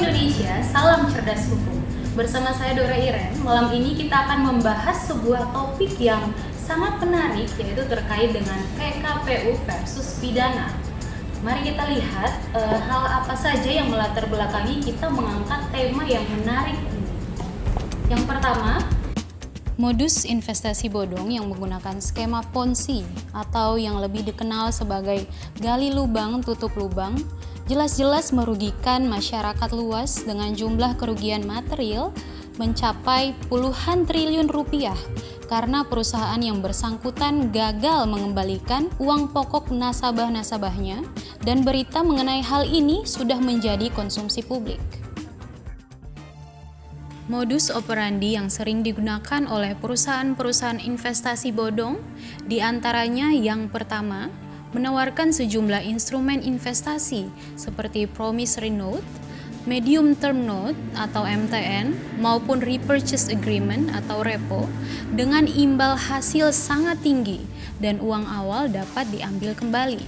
Indonesia, salam cerdas hukum. Bersama saya Dora Iren, malam ini kita akan membahas sebuah topik yang sangat menarik, yaitu terkait dengan PKPU versus pidana. Mari kita lihat hal apa saja yang melatar belakangi kita mengangkat tema yang menarik ini. Yang pertama, modus investasi bodong yang menggunakan skema Ponzi atau yang lebih dikenal sebagai gali lubang tutup lubang jelas-jelas merugikan masyarakat luas dengan jumlah kerugian material mencapai puluhan triliun rupiah karena perusahaan yang bersangkutan gagal mengembalikan uang pokok nasabah-nasabahnya, dan berita mengenai hal ini sudah menjadi konsumsi publik. Modus operandi yang sering digunakan oleh perusahaan-perusahaan investasi bodong diantaranya yang pertama, menawarkan sejumlah instrumen investasi seperti promissory note, medium term note atau MTN, maupun repurchase agreement atau repo dengan imbal hasil sangat tinggi dan uang awal dapat diambil kembali.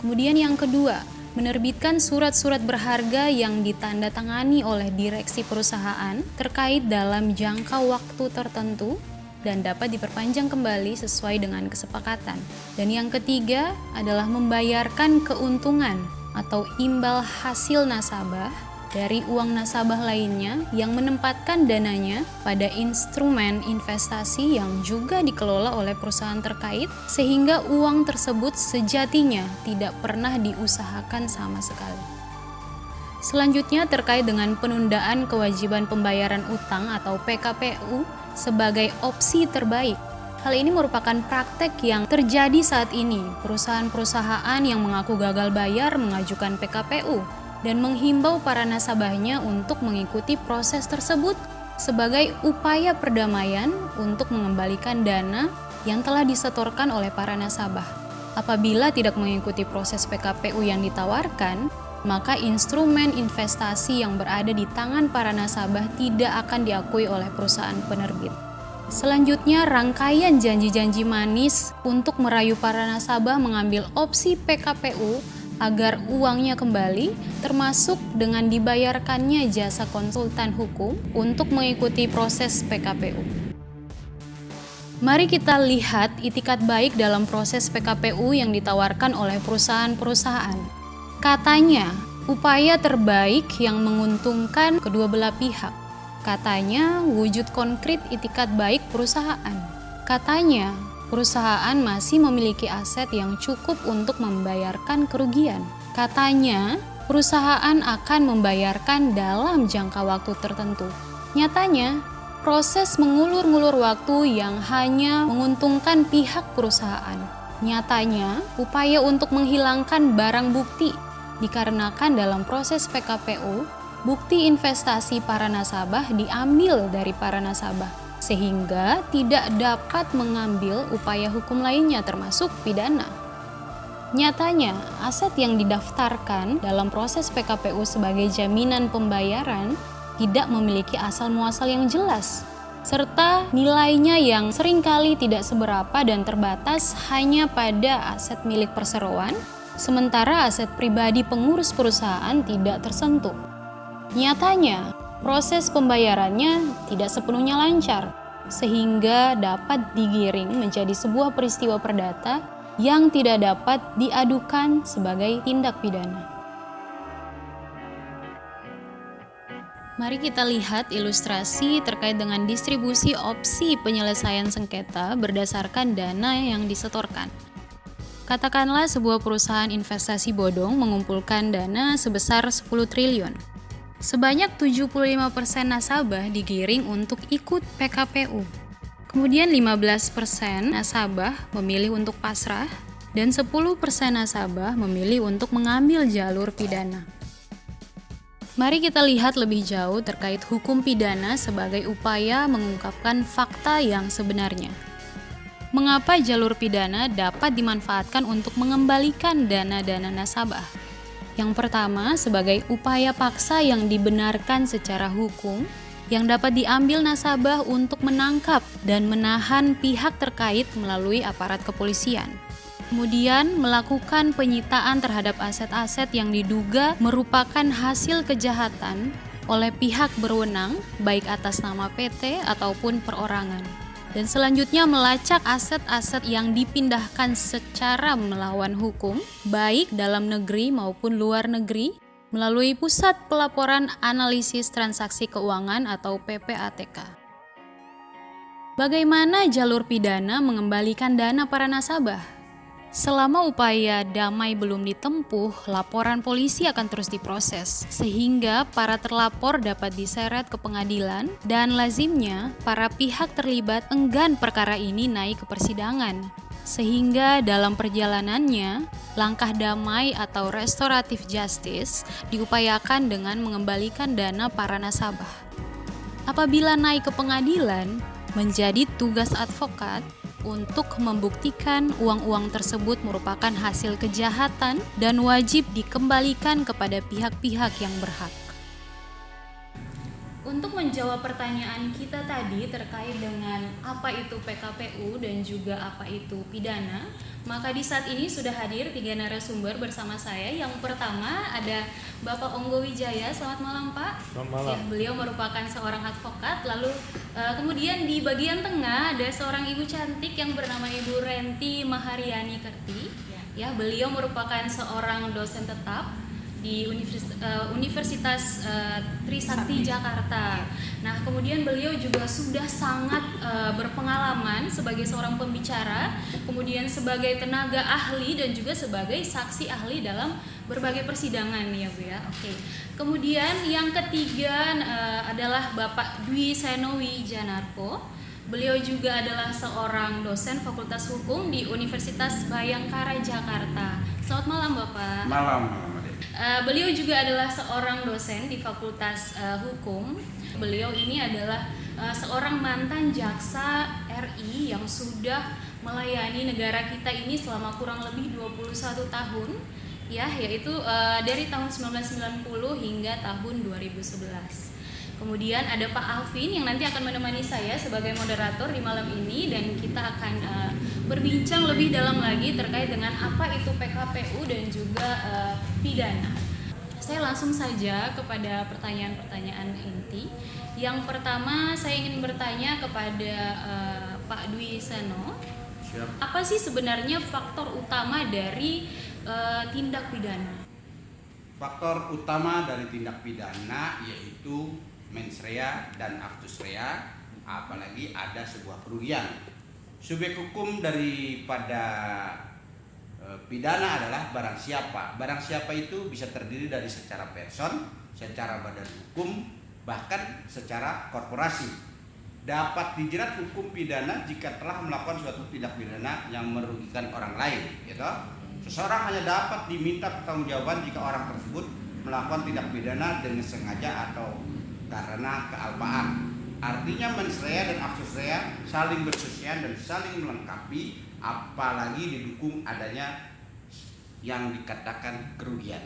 Kemudian yang kedua, menerbitkan surat-surat berharga yang ditandatangani oleh direksi perusahaan terkait dalam jangka waktu tertentu dan dapat diperpanjang kembali sesuai dengan kesepakatan. Dan yang ketiga adalah membayarkan keuntungan atau imbal hasil nasabah dari uang nasabah lainnya yang menempatkan dananya pada instrumen investasi yang juga dikelola oleh perusahaan terkait, sehingga uang tersebut sejatinya tidak pernah diusahakan sama sekali. Selanjutnya terkait dengan penundaan kewajiban pembayaran utang atau PKPU sebagai opsi terbaik. Hal ini merupakan praktek yang terjadi saat ini. Perusahaan-perusahaan yang mengaku gagal bayar mengajukan PKPU dan menghimbau para nasabahnya untuk mengikuti proses tersebut sebagai upaya perdamaian untuk mengembalikan dana yang telah disetorkan oleh para nasabah. Apabila tidak mengikuti proses PKPU yang ditawarkan, maka instrumen investasi yang berada di tangan para nasabah tidak akan diakui oleh perusahaan penerbit. Selanjutnya, rangkaian janji-janji manis untuk merayu para nasabah mengambil opsi PKPU agar uangnya kembali, termasuk dengan dibayarkannya jasa konsultan hukum untuk mengikuti proses PKPU. Mari kita lihat itikat baik dalam proses PKPU yang ditawarkan oleh perusahaan-perusahaan. Katanya, upaya terbaik yang menguntungkan kedua belah pihak. Katanya, wujud konkret itikat baik perusahaan. Katanya, perusahaan masih memiliki aset yang cukup untuk membayarkan kerugian. Katanya, perusahaan akan membayarkan dalam jangka waktu tertentu. Nyatanya, proses mengulur-ngulur waktu yang hanya menguntungkan pihak perusahaan. Nyatanya, upaya untuk menghilangkan barang bukti dikarenakan dalam proses PKPU, bukti investasi para nasabah diambil dari para nasabah, sehingga tidak dapat mengambil upaya hukum lainnya termasuk pidana. Nyatanya, aset yang didaftarkan dalam proses PKPU sebagai jaminan pembayaran tidak memiliki asal-muasal yang jelas, serta nilainya yang seringkali tidak seberapa dan terbatas hanya pada aset milik perseroan, sementara aset pribadi pengurus perusahaan tidak tersentuh. Nyatanya, proses pembayarannya tidak sepenuhnya lancar, sehingga dapat digiring menjadi sebuah peristiwa perdata yang tidak dapat diadukan sebagai tindak pidana. Mari kita lihat ilustrasi terkait dengan distribusi opsi penyelesaian sengketa berdasarkan dana yang disetorkan. Katakanlah sebuah perusahaan investasi bodong mengumpulkan dana sebesar 10 triliun. Sebanyak 75% nasabah digiring untuk ikut PKPU. Kemudian 15% nasabah memilih untuk pasrah dan 10% nasabah memilih untuk mengambil jalur pidana. Mari kita lihat lebih jauh terkait hukum pidana sebagai upaya mengungkapkan fakta yang sebenarnya. Mengapa jalur pidana dapat dimanfaatkan untuk mengembalikan dana-dana nasabah? Yang pertama, sebagai upaya paksa yang dibenarkan secara hukum yang dapat diambil nasabah untuk menangkap dan menahan pihak terkait melalui aparat kepolisian. Kemudian melakukan penyitaan terhadap aset-aset yang diduga merupakan hasil kejahatan oleh pihak berwenang, baik atas nama PT ataupun perorangan. Dan selanjutnya melacak aset-aset yang dipindahkan secara melawan hukum, baik dalam negeri maupun luar negeri, melalui Pusat Pelaporan Analisis Transaksi Keuangan atau PPATK. Bagaimana jalur pidana mengembalikan dana para nasabah? Selama upaya damai belum ditempuh, laporan polisi akan terus diproses, sehingga para terlapor dapat diseret ke pengadilan dan lazimnya para pihak terlibat enggan perkara ini naik ke persidangan. Sehingga dalam perjalanannya, langkah damai atau restoratif justice diupayakan dengan mengembalikan dana para nasabah. Apabila naik ke pengadilan, menjadi tugas advokat untuk membuktikan uang-uang tersebut merupakan hasil kejahatan dan wajib dikembalikan kepada pihak-pihak yang berhak. Untuk menjawab pertanyaan kita tadi terkait dengan apa itu PKPU dan juga apa itu pidana, maka di saat ini sudah hadir 3 narasumber bersama saya. Yang pertama ada Bapak Onggo Wijaya. Selamat malam, Pak. Selamat malam. Ya, beliau merupakan seorang advokat. Lalu kemudian di bagian tengah ada seorang ibu cantik yang bernama Ibu Renti Mahariani Kerti. Ya, beliau merupakan seorang dosen tetap di Universitas Trisakti Jakarta. Nah, kemudian beliau juga sudah sangat berpengalaman sebagai seorang pembicara, kemudian sebagai tenaga ahli dan juga sebagai saksi ahli dalam berbagai persidangan ya Bu ya. Oke. Kemudian yang ketiga adalah Bapak Dwi Seno Wijanarko. Beliau juga adalah seorang dosen Fakultas Hukum di Universitas Bhayangkara Jakarta. Selamat malam Bapak. Malam. Beliau juga adalah seorang dosen di Fakultas Hukum. Beliau ini adalah seorang mantan jaksa RI yang sudah melayani negara kita ini selama kurang lebih 21 tahun, ya, yaitu dari tahun 1990 hingga tahun 2011. Kemudian ada Pak Alvin yang nanti akan menemani saya sebagai moderator di malam ini, dan kita akan berbincang lebih dalam lagi terkait dengan apa itu PKPU dan juga pidana. Saya langsung saja kepada pertanyaan-pertanyaan inti. Yang pertama saya ingin bertanya kepada Pak Dwi Seno. Siap. Apa sih sebenarnya faktor utama dari tindak pidana? Faktor utama dari tindak pidana yaitu mens rea dan actus rea, apalagi ada sebuah kerugian. Subjek hukum daripada pidana adalah barang siapa. Barang siapa itu bisa terdiri dari secara person, secara badan hukum, bahkan secara korporasi. Dapat dijerat hukum pidana jika telah melakukan suatu tindak pidana yang merugikan orang lain, gitu. Seseorang hanya dapat diminta pertanggungjawaban jika orang tersebut melakukan tindak pidana dengan sengaja atau karena kealpaan. Artinya mens rea dan actus rea saling bersesuaian dan saling melengkapi, apalagi didukung adanya yang dikatakan kerugian.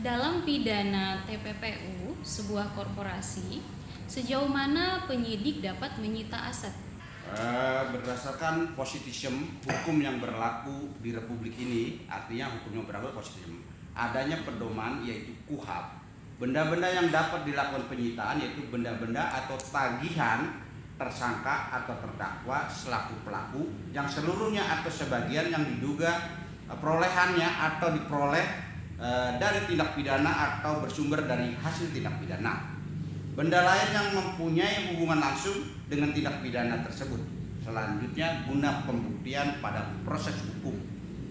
Dalam pidana TPPU sebuah korporasi, sejauh mana penyidik dapat menyita aset? Berdasarkan positisme hukum yang berlaku di Republik ini, artinya hukum yang berlaku positisme, adanya pedoman yaitu KUHAP. Benda-benda yang dapat dilakukan penyitaan yaitu benda-benda atau tagihan tersangka atau terdakwa selaku pelaku yang seluruhnya atau sebagian yang diduga perolehannya atau diperoleh dari tindak pidana atau bersumber dari hasil tindak pidana. Benda lain yang mempunyai hubungan langsung dengan tindak pidana tersebut. Selanjutnya guna pembuktian pada proses hukum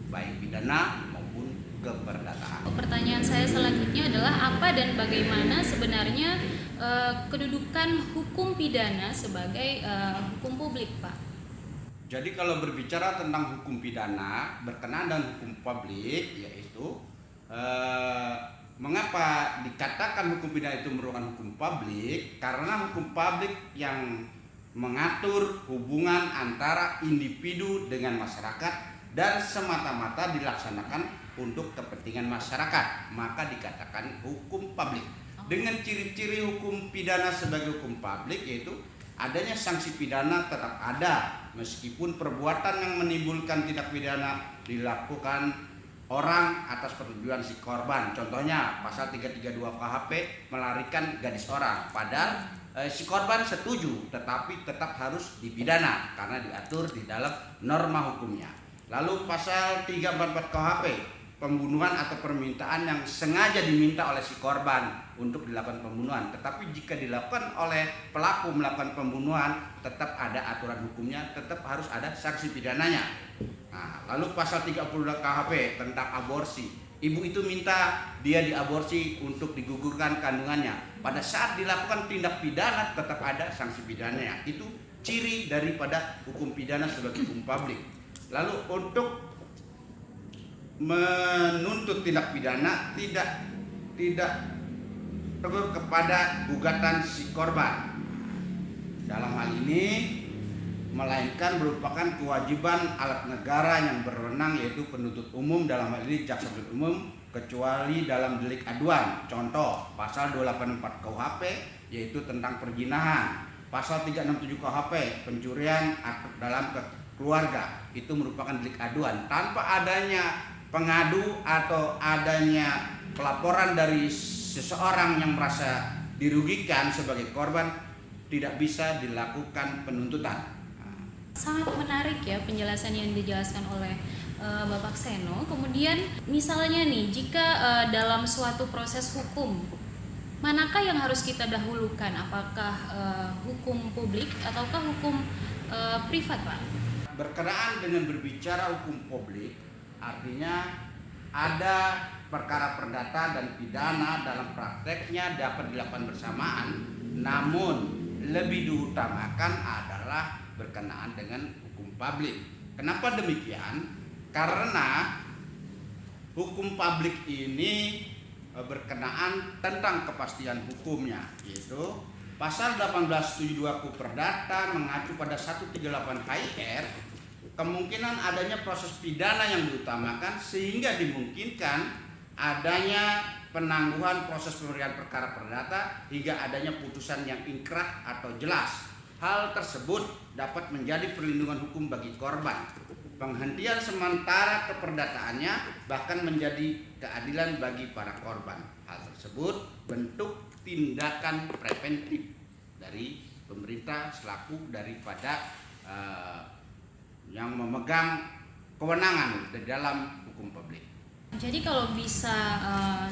baik pidana maupun keperdataan. Pertanyaan saya selanjutnya adalah apa dan bagaimana sebenarnya kedudukan hukum pidana sebagai hukum publik, Pak? Jadi kalau berbicara tentang hukum pidana berkenaan dengan hukum publik, yaitu mengapa dikatakan hukum pidana itu merupakan hukum publik? Karena hukum publik yang mengatur hubungan antara individu dengan masyarakat dan semata-mata dilaksanakan untuk kepentingan masyarakat, maka dikatakan hukum publik. Dengan ciri-ciri hukum pidana sebagai hukum publik yaitu adanya sanksi pidana tetap ada meskipun perbuatan yang menimbulkan tindak pidana dilakukan orang atas persetujuan si korban. Contohnya pasal 332 KHP melarikan gadis orang, padahal si korban setuju tetapi tetap harus dipidana karena diatur di dalam norma hukumnya. Lalu pasal 344 KHP pembunuhan atau permintaan yang sengaja diminta oleh si korban untuk dilakukan pembunuhan, tetapi jika dilakukan oleh pelaku melakukan pembunuhan tetap ada aturan hukumnya, tetap harus ada sanksi pidananya. Nah, lalu pasal 32 KHP tentang aborsi, ibu itu minta dia diaborsi untuk digugurkan kandungannya, pada saat dilakukan tindak pidana tetap ada sanksi pidananya. Itu ciri daripada hukum pidana sebagai hukum publik. Lalu untuk menuntut tindak pidana tidak tegur kepada gugatan si korban. Dalam hal ini melainkan merupakan kewajiban alat negara yang berwenang, yaitu penuntut umum, dalam hal ini jaksa penuntut umum, kecuali dalam delik aduan. Contoh pasal 284 KUHP yaitu tentang perzinahan, pasal 367 KUHP pencurian dalam keluarga, itu merupakan delik aduan. Tanpa adanya pengadu atau adanya pelaporan dari seseorang yang merasa dirugikan sebagai korban, tidak bisa dilakukan penuntutan. Sangat menarik ya penjelasan yang dijelaskan oleh Bapak Seno. Kemudian misalnya nih, jika dalam suatu proses hukum, manakah yang harus kita dahulukan? Apakah hukum publik ataukah hukum privat, Pak? Berkenaan dengan berbicara hukum publik, artinya ada perkara perdata dan pidana dalam prakteknya dapat dilakukan bersamaan, namun lebih diutamakan adalah berkenaan dengan hukum publik. Kenapa demikian? Karena hukum publik ini berkenaan tentang kepastian hukumnya, yaitu pasal 1872 KUH Perdata mengacu pada 138 HIR, kemungkinan adanya proses pidana yang diutamakan sehingga dimungkinkan adanya penangguhan proses pemberian perkara perdata hingga adanya putusan yang ingkrah atau jelas. Hal tersebut dapat menjadi perlindungan hukum bagi korban. Penghentian sementara keperdataannya bahkan menjadi keadilan bagi para korban. Hal tersebut bentuk tindakan preventif dari pemerintah selaku daripada yang memegang kewenangan di dalam hukum publik. Jadi kalau bisa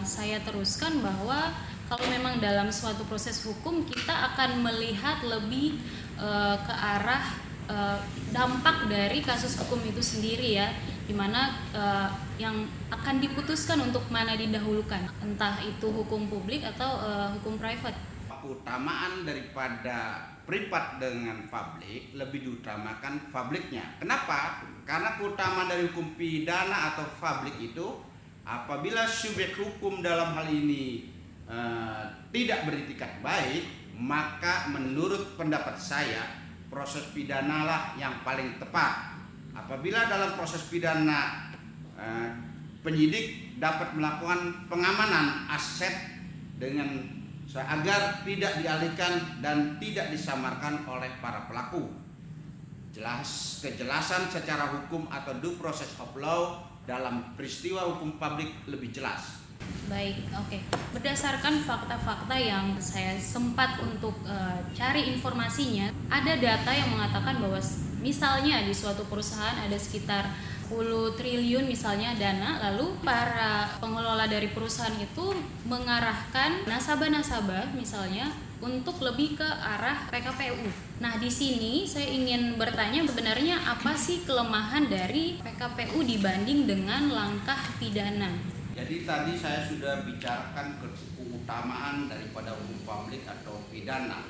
saya teruskan bahwa kalau memang dalam suatu proses hukum kita akan melihat lebih ke arah dampak dari kasus hukum itu sendiri ya, dimana yang akan diputuskan untuk mana didahulukan, entah itu hukum publik atau hukum private. Keutamaan daripada privat dengan publik lebih diutamakan publiknya. Kenapa? Karena keutamaan dari hukum pidana atau publik itu apabila subjek hukum dalam hal ini tidak beritikat baik, maka menurut pendapat saya proses pidanalah yang paling tepat. Apabila dalam proses pidana penyidik dapat melakukan pengamanan aset dengan agar tidak dialihkan dan tidak disamarkan oleh para pelaku. Kejelasan secara hukum atau due process of law dalam peristiwa hukum publik lebih jelas. Baik, oke. Berdasarkan fakta-fakta yang saya sempat untuk cari informasinya, ada data yang mengatakan bahwa misalnya di suatu perusahaan ada sekitar 10 triliun misalnya dana, lalu para pengelola dari perusahaan itu mengarahkan nasabah-nasabah misalnya untuk lebih ke arah PKPU. Nah, di sini saya ingin bertanya, sebenarnya apa sih kelemahan dari PKPU dibanding dengan langkah pidana? Jadi tadi saya sudah bicarakan keutamaan daripada hukum publik atau pidana.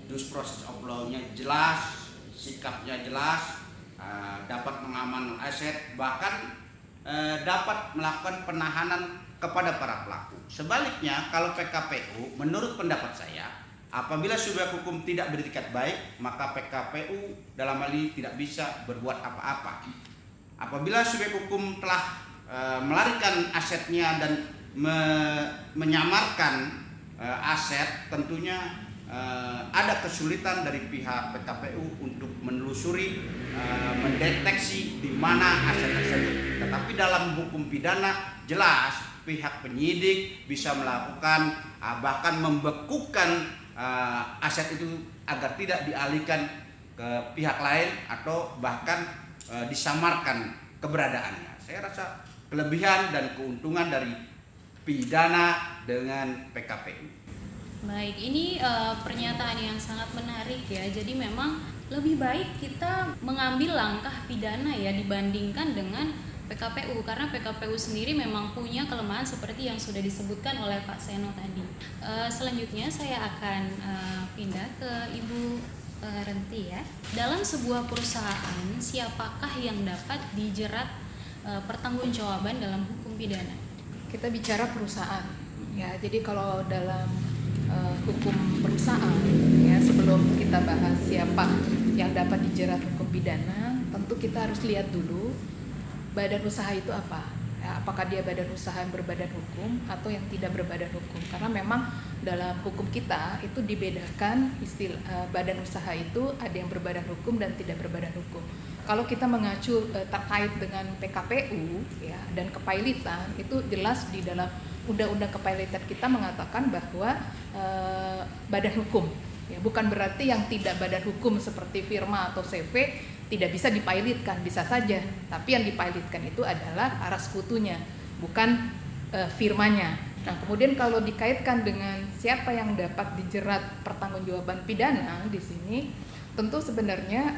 Due process of law-nya jelas, sikapnya jelas, dapat mengamankan aset, bahkan dapat melakukan penahanan kepada para pelaku. Sebaliknya, kalau PKPU, menurut pendapat saya, apabila subjek hukum tidak beritikat baik, maka PKPU dalam hal ini tidak bisa berbuat apa-apa. Apabila subjek hukum telah melarikan asetnya dan menyamarkan aset, tentunya ada kesulitan dari pihak PKPU untuk menelusuri, mendeteksi di mana aset tersebut. Tetapi dalam hukum pidana jelas pihak penyidik bisa melakukan, bahkan membekukan aset itu agar tidak dialihkan ke pihak lain atau bahkan disamarkan keberadaannya. Saya rasa kelebihan dan keuntungan dari pidana dengan PKPU. Baik, ini pernyataan yang sangat menarik ya. Jadi memang lebih baik kita mengambil langkah pidana ya dibandingkan dengan PKPU, karena PKPU sendiri memang punya kelemahan seperti yang sudah disebutkan oleh Pak Seno tadi. Selanjutnya saya akan pindah ke Ibu Renti ya. Dalam sebuah perusahaan, siapakah yang dapat dijerat pertanggungjawaban dalam hukum pidana? Kita bicara perusahaan ya. Jadi kalau dalam hukum perusahaan ya, sebelum kita bahas siapa yang dapat dijerat hukum pidana, tentu kita harus lihat dulu badan usaha itu apa ya, apakah dia badan usaha yang berbadan hukum atau yang tidak berbadan hukum. Karena memang dalam hukum kita itu dibedakan istilah badan usaha itu ada yang berbadan hukum dan tidak berbadan hukum. Kalau kita mengacu terkait dengan PKPU ya dan kepailitan, itu jelas di dalam Undang-Undang Kepailitan kita mengatakan bahwa badan hukum ya, bukan berarti yang tidak badan hukum seperti firma atau CV tidak bisa dipailitkan, bisa saja, tapi yang dipailitkan itu adalah arah sekutunya, bukan firmanya. Nah, kemudian kalau dikaitkan dengan siapa yang dapat dijerat pertanggungjawaban pidana di sini, tentu sebenarnya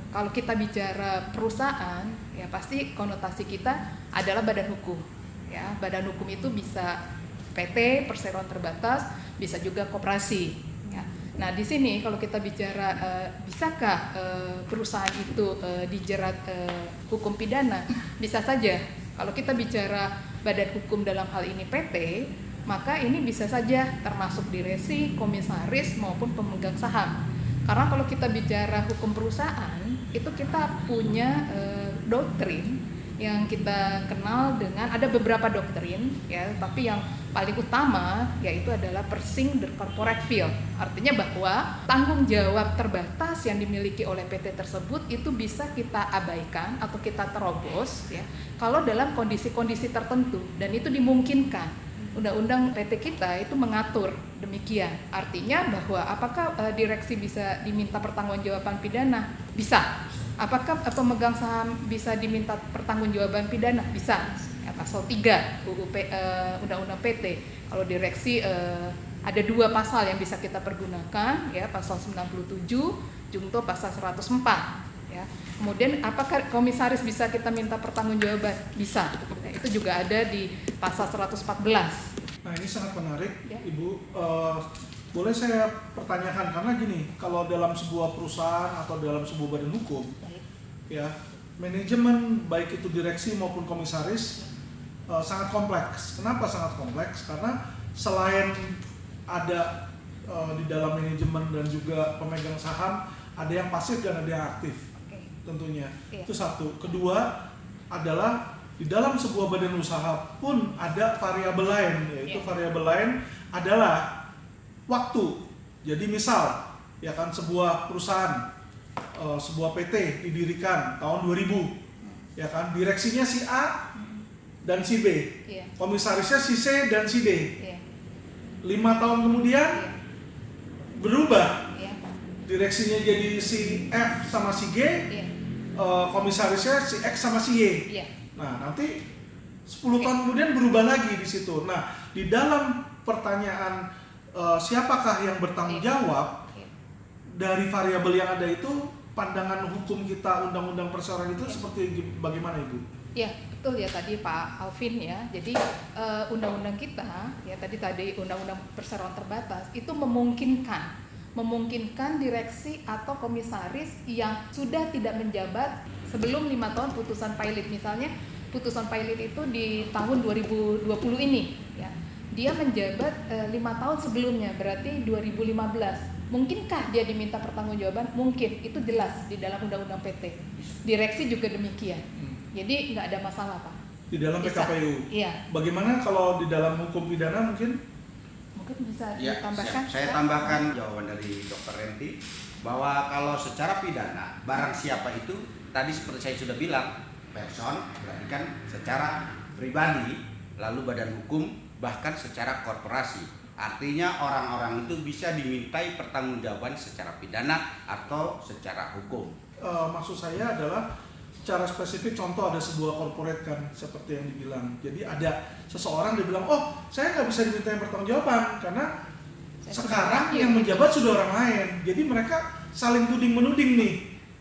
kalau kita bicara perusahaan ya pasti konotasi kita adalah badan hukum. Ya, badan hukum itu bisa PT, perseroan terbatas, bisa juga koperasi. Ya. Nah, di sini kalau kita bicara bisakah perusahaan itu dijerat hukum pidana? Bisa saja. Kalau kita bicara badan hukum dalam hal ini PT, maka ini bisa saja termasuk direksi, komisaris maupun pemegang saham. Karena kalau kita bicara hukum perusahaan, itu kita punya doktrin yang kita kenal dengan, ada beberapa doktrin ya, tapi yang paling utama yaitu adalah Persing the corporate field. Artinya bahwa tanggung jawab terbatas yang dimiliki oleh PT tersebut itu bisa kita abaikan atau kita terobos ya kalau dalam kondisi-kondisi tertentu, dan itu dimungkinkan. Undang-undang PT kita itu mengatur demikian. Artinya bahwa apakah direksi bisa diminta pertanggungjawaban pidana? Bisa. Apakah pemegang saham bisa diminta pertanggungjawaban pidana? Bisa. Ya, pasal 3 Undang-Undang PT. Kalau direksi ada 2 pasal yang bisa kita pergunakan ya, pasal 97 jungto pasal 104 ya. Kemudian apakah komisaris bisa kita minta pertanggungjawaban? Bisa. Nah, itu juga ada di pasal 114. Nah, ini sangat menarik ya. Ibu. Boleh saya pertanyakan, karena gini, kalau dalam sebuah perusahaan atau dalam sebuah badan hukum, ya manajemen baik itu direksi maupun komisaris sangat kompleks. Kenapa sangat kompleks? Karena selain ada di dalam manajemen dan juga pemegang saham, ada yang pasif dan ada yang aktif, tentunya. Itu satu. Kedua adalah di dalam sebuah badan usaha pun ada variabel lain, yaitu variabel lain adalah waktu. Jadi misal ya kan, sebuah perusahaan, sebuah PT didirikan tahun 2000 ya kan, direksinya si A dan si B, komisarisnya si C dan si D. 5 tahun kemudian berubah, direksinya jadi si F sama si G, komisarisnya si X sama si Y. Nah, nanti 10 tahun kemudian berubah lagi di situ. Nah, di dalam pertanyaan siapakah yang bertanggung jawab dari variabel yang ada itu, pandangan hukum kita Undang-Undang Perseroan itu seperti bagaimana, Ibu? Ya, betul ya tadi Pak Alvin ya. Jadi undang-undang kita ya tadi Undang-Undang Perseroan Terbatas itu memungkinkan direksi atau komisaris yang sudah tidak menjabat sebelum 5 tahun putusan pilot. Misalnya putusan pilot itu di tahun 2020 ini ya. Dia menjabat 5 tahun sebelumnya, berarti 2015. Mungkinkah dia diminta pertanggungjawaban? Mungkin, itu jelas di dalam Undang-Undang PT. Direksi juga demikian. Jadi nggak ada masalah, Pak. Di dalam Bisa. PKPU. Iya. Bagaimana kalau di dalam hukum pidana mungkin? Mungkin bisa Ya, ditambahkan? saya tambahkan jawaban dari Dr. Renti bahwa kalau secara pidana barang siapa itu tadi seperti saya sudah bilang person berarti kan secara pribadi, lalu badan hukum, bahkan secara korporasi. Artinya orang-orang itu bisa dimintai pertanggungjawaban secara pidana atau secara hukum. Maksud saya adalah secara spesifik, contoh ada sebuah corporate kan seperti yang dibilang. Jadi ada seseorang dia bilang, oh saya nggak bisa dimintain pertanggungjawaban karena sekarang yang menjabat sudah orang lain. Jadi mereka saling tuding menuding nih,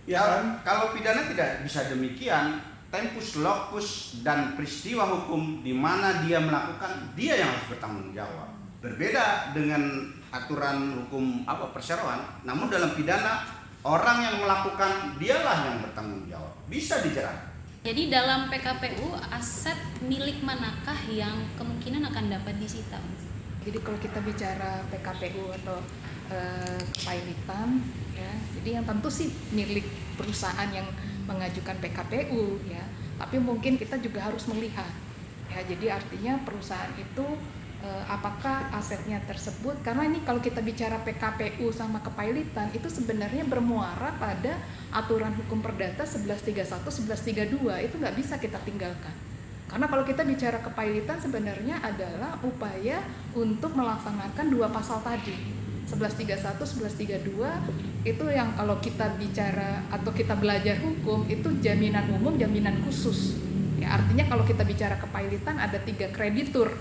ya kan? Kalau pidana tidak bisa demikian. Tempus locus dan peristiwa hukum di mana dia melakukan, dia yang harus bertanggung jawab. Berbeda dengan aturan hukum perseroan, namun dalam pidana orang yang melakukan dialah yang bertanggung jawab, bisa dijerat. Jadi dalam PKPU aset milik manakah yang kemungkinan akan dapat disita? Jadi kalau kita bicara PKPU atau kepailitan, ya, jadi yang tentu sih milik perusahaan yang mengajukan PKPU, ya. Tapi mungkin kita juga harus melihat, ya. Jadi artinya perusahaan itu apakah asetnya tersebut, karena ini kalau kita bicara PKPU sama kepailitan itu sebenarnya bermuara pada aturan hukum perdata 1131, 1132 itu nggak bisa kita tinggalkan. Karena kalau kita bicara kepailitan sebenarnya adalah upaya untuk melaksanakan dua pasal tadi, 1131, 1132 itu yang kalau kita bicara atau kita belajar hukum itu jaminan umum, jaminan khusus. Ya, artinya kalau kita bicara kepailitan ada 3 kreditur.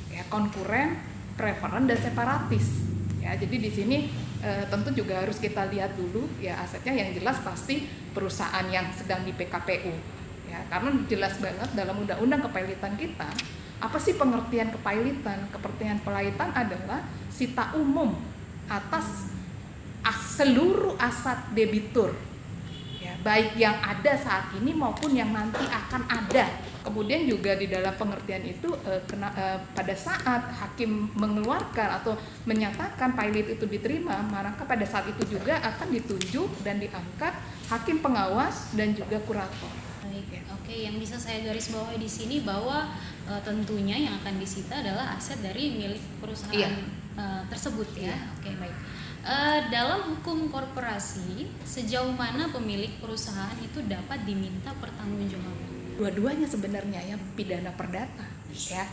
Ya, konkuren, preferen, dan separatis. Ya, jadi di sini tentu juga harus kita lihat dulu ya asetnya, yang jelas pasti perusahaan yang sedang di PKPU. Ya, karena jelas banget dalam undang-undang kepailitan kita, apa sih pengertian kepailitan? Pengertian kepailitan adalah sita umum atas seluruh aset debitur. Ya, baik yang ada saat ini maupun yang nanti akan ada. Kemudian juga di dalam pengertian itu pada saat hakim mengeluarkan atau menyatakan pailit itu diterima, maka pada saat itu juga akan ditunjuk dan diangkat hakim pengawas dan juga kurator. Baik, oke, yang bisa saya garis bawahi di sini bahwa tentunya yang akan disita adalah aset dari milik perusahaan tersebut ya. Oke, baik. Dalam hukum korporasi, sejauh mana pemilik perusahaan itu dapat diminta pertanggungjawaban? Dua-duanya sebenarnya ya pidana perdata ya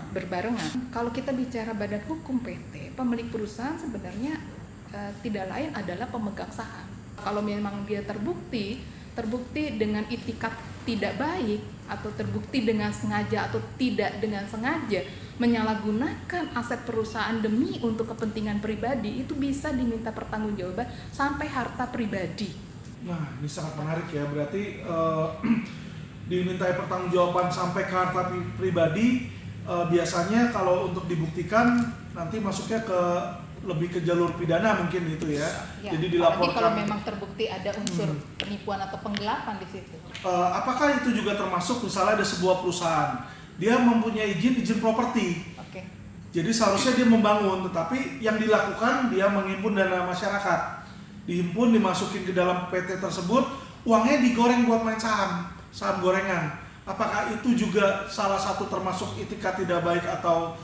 berbarengan. Kalau kita bicara badan hukum PT, pemilik perusahaan sebenarnya tidak lain adalah pemegang saham. Kalau memang dia terbukti dengan itikat tidak baik atau terbukti dengan sengaja atau tidak dengan sengaja menyalahgunakan aset perusahaan demi untuk kepentingan pribadi, itu bisa diminta pertanggungjawaban sampai harta pribadi. Nah, ini sangat menarik ya. Berarti dimintai pertanggungjawaban sampai ke harta pribadi, biasanya kalau untuk dibuktikan nanti masuknya lebih ke jalur pidana mungkin itu ya. Jadi dilaporkan. Kalau memang terbukti ada unsur penipuan atau penggelapan di situ. Apakah itu juga termasuk misalnya ada sebuah perusahaan, dia mempunyai izin properti. Oke. Jadi seharusnya dia membangun, tetapi yang dilakukan dia menghimpun dana masyarakat, dihimpun, dimasukin ke dalam PT tersebut, uangnya digoreng buat main saham gorengan. Apakah itu juga salah satu termasuk itikat tidak baik atau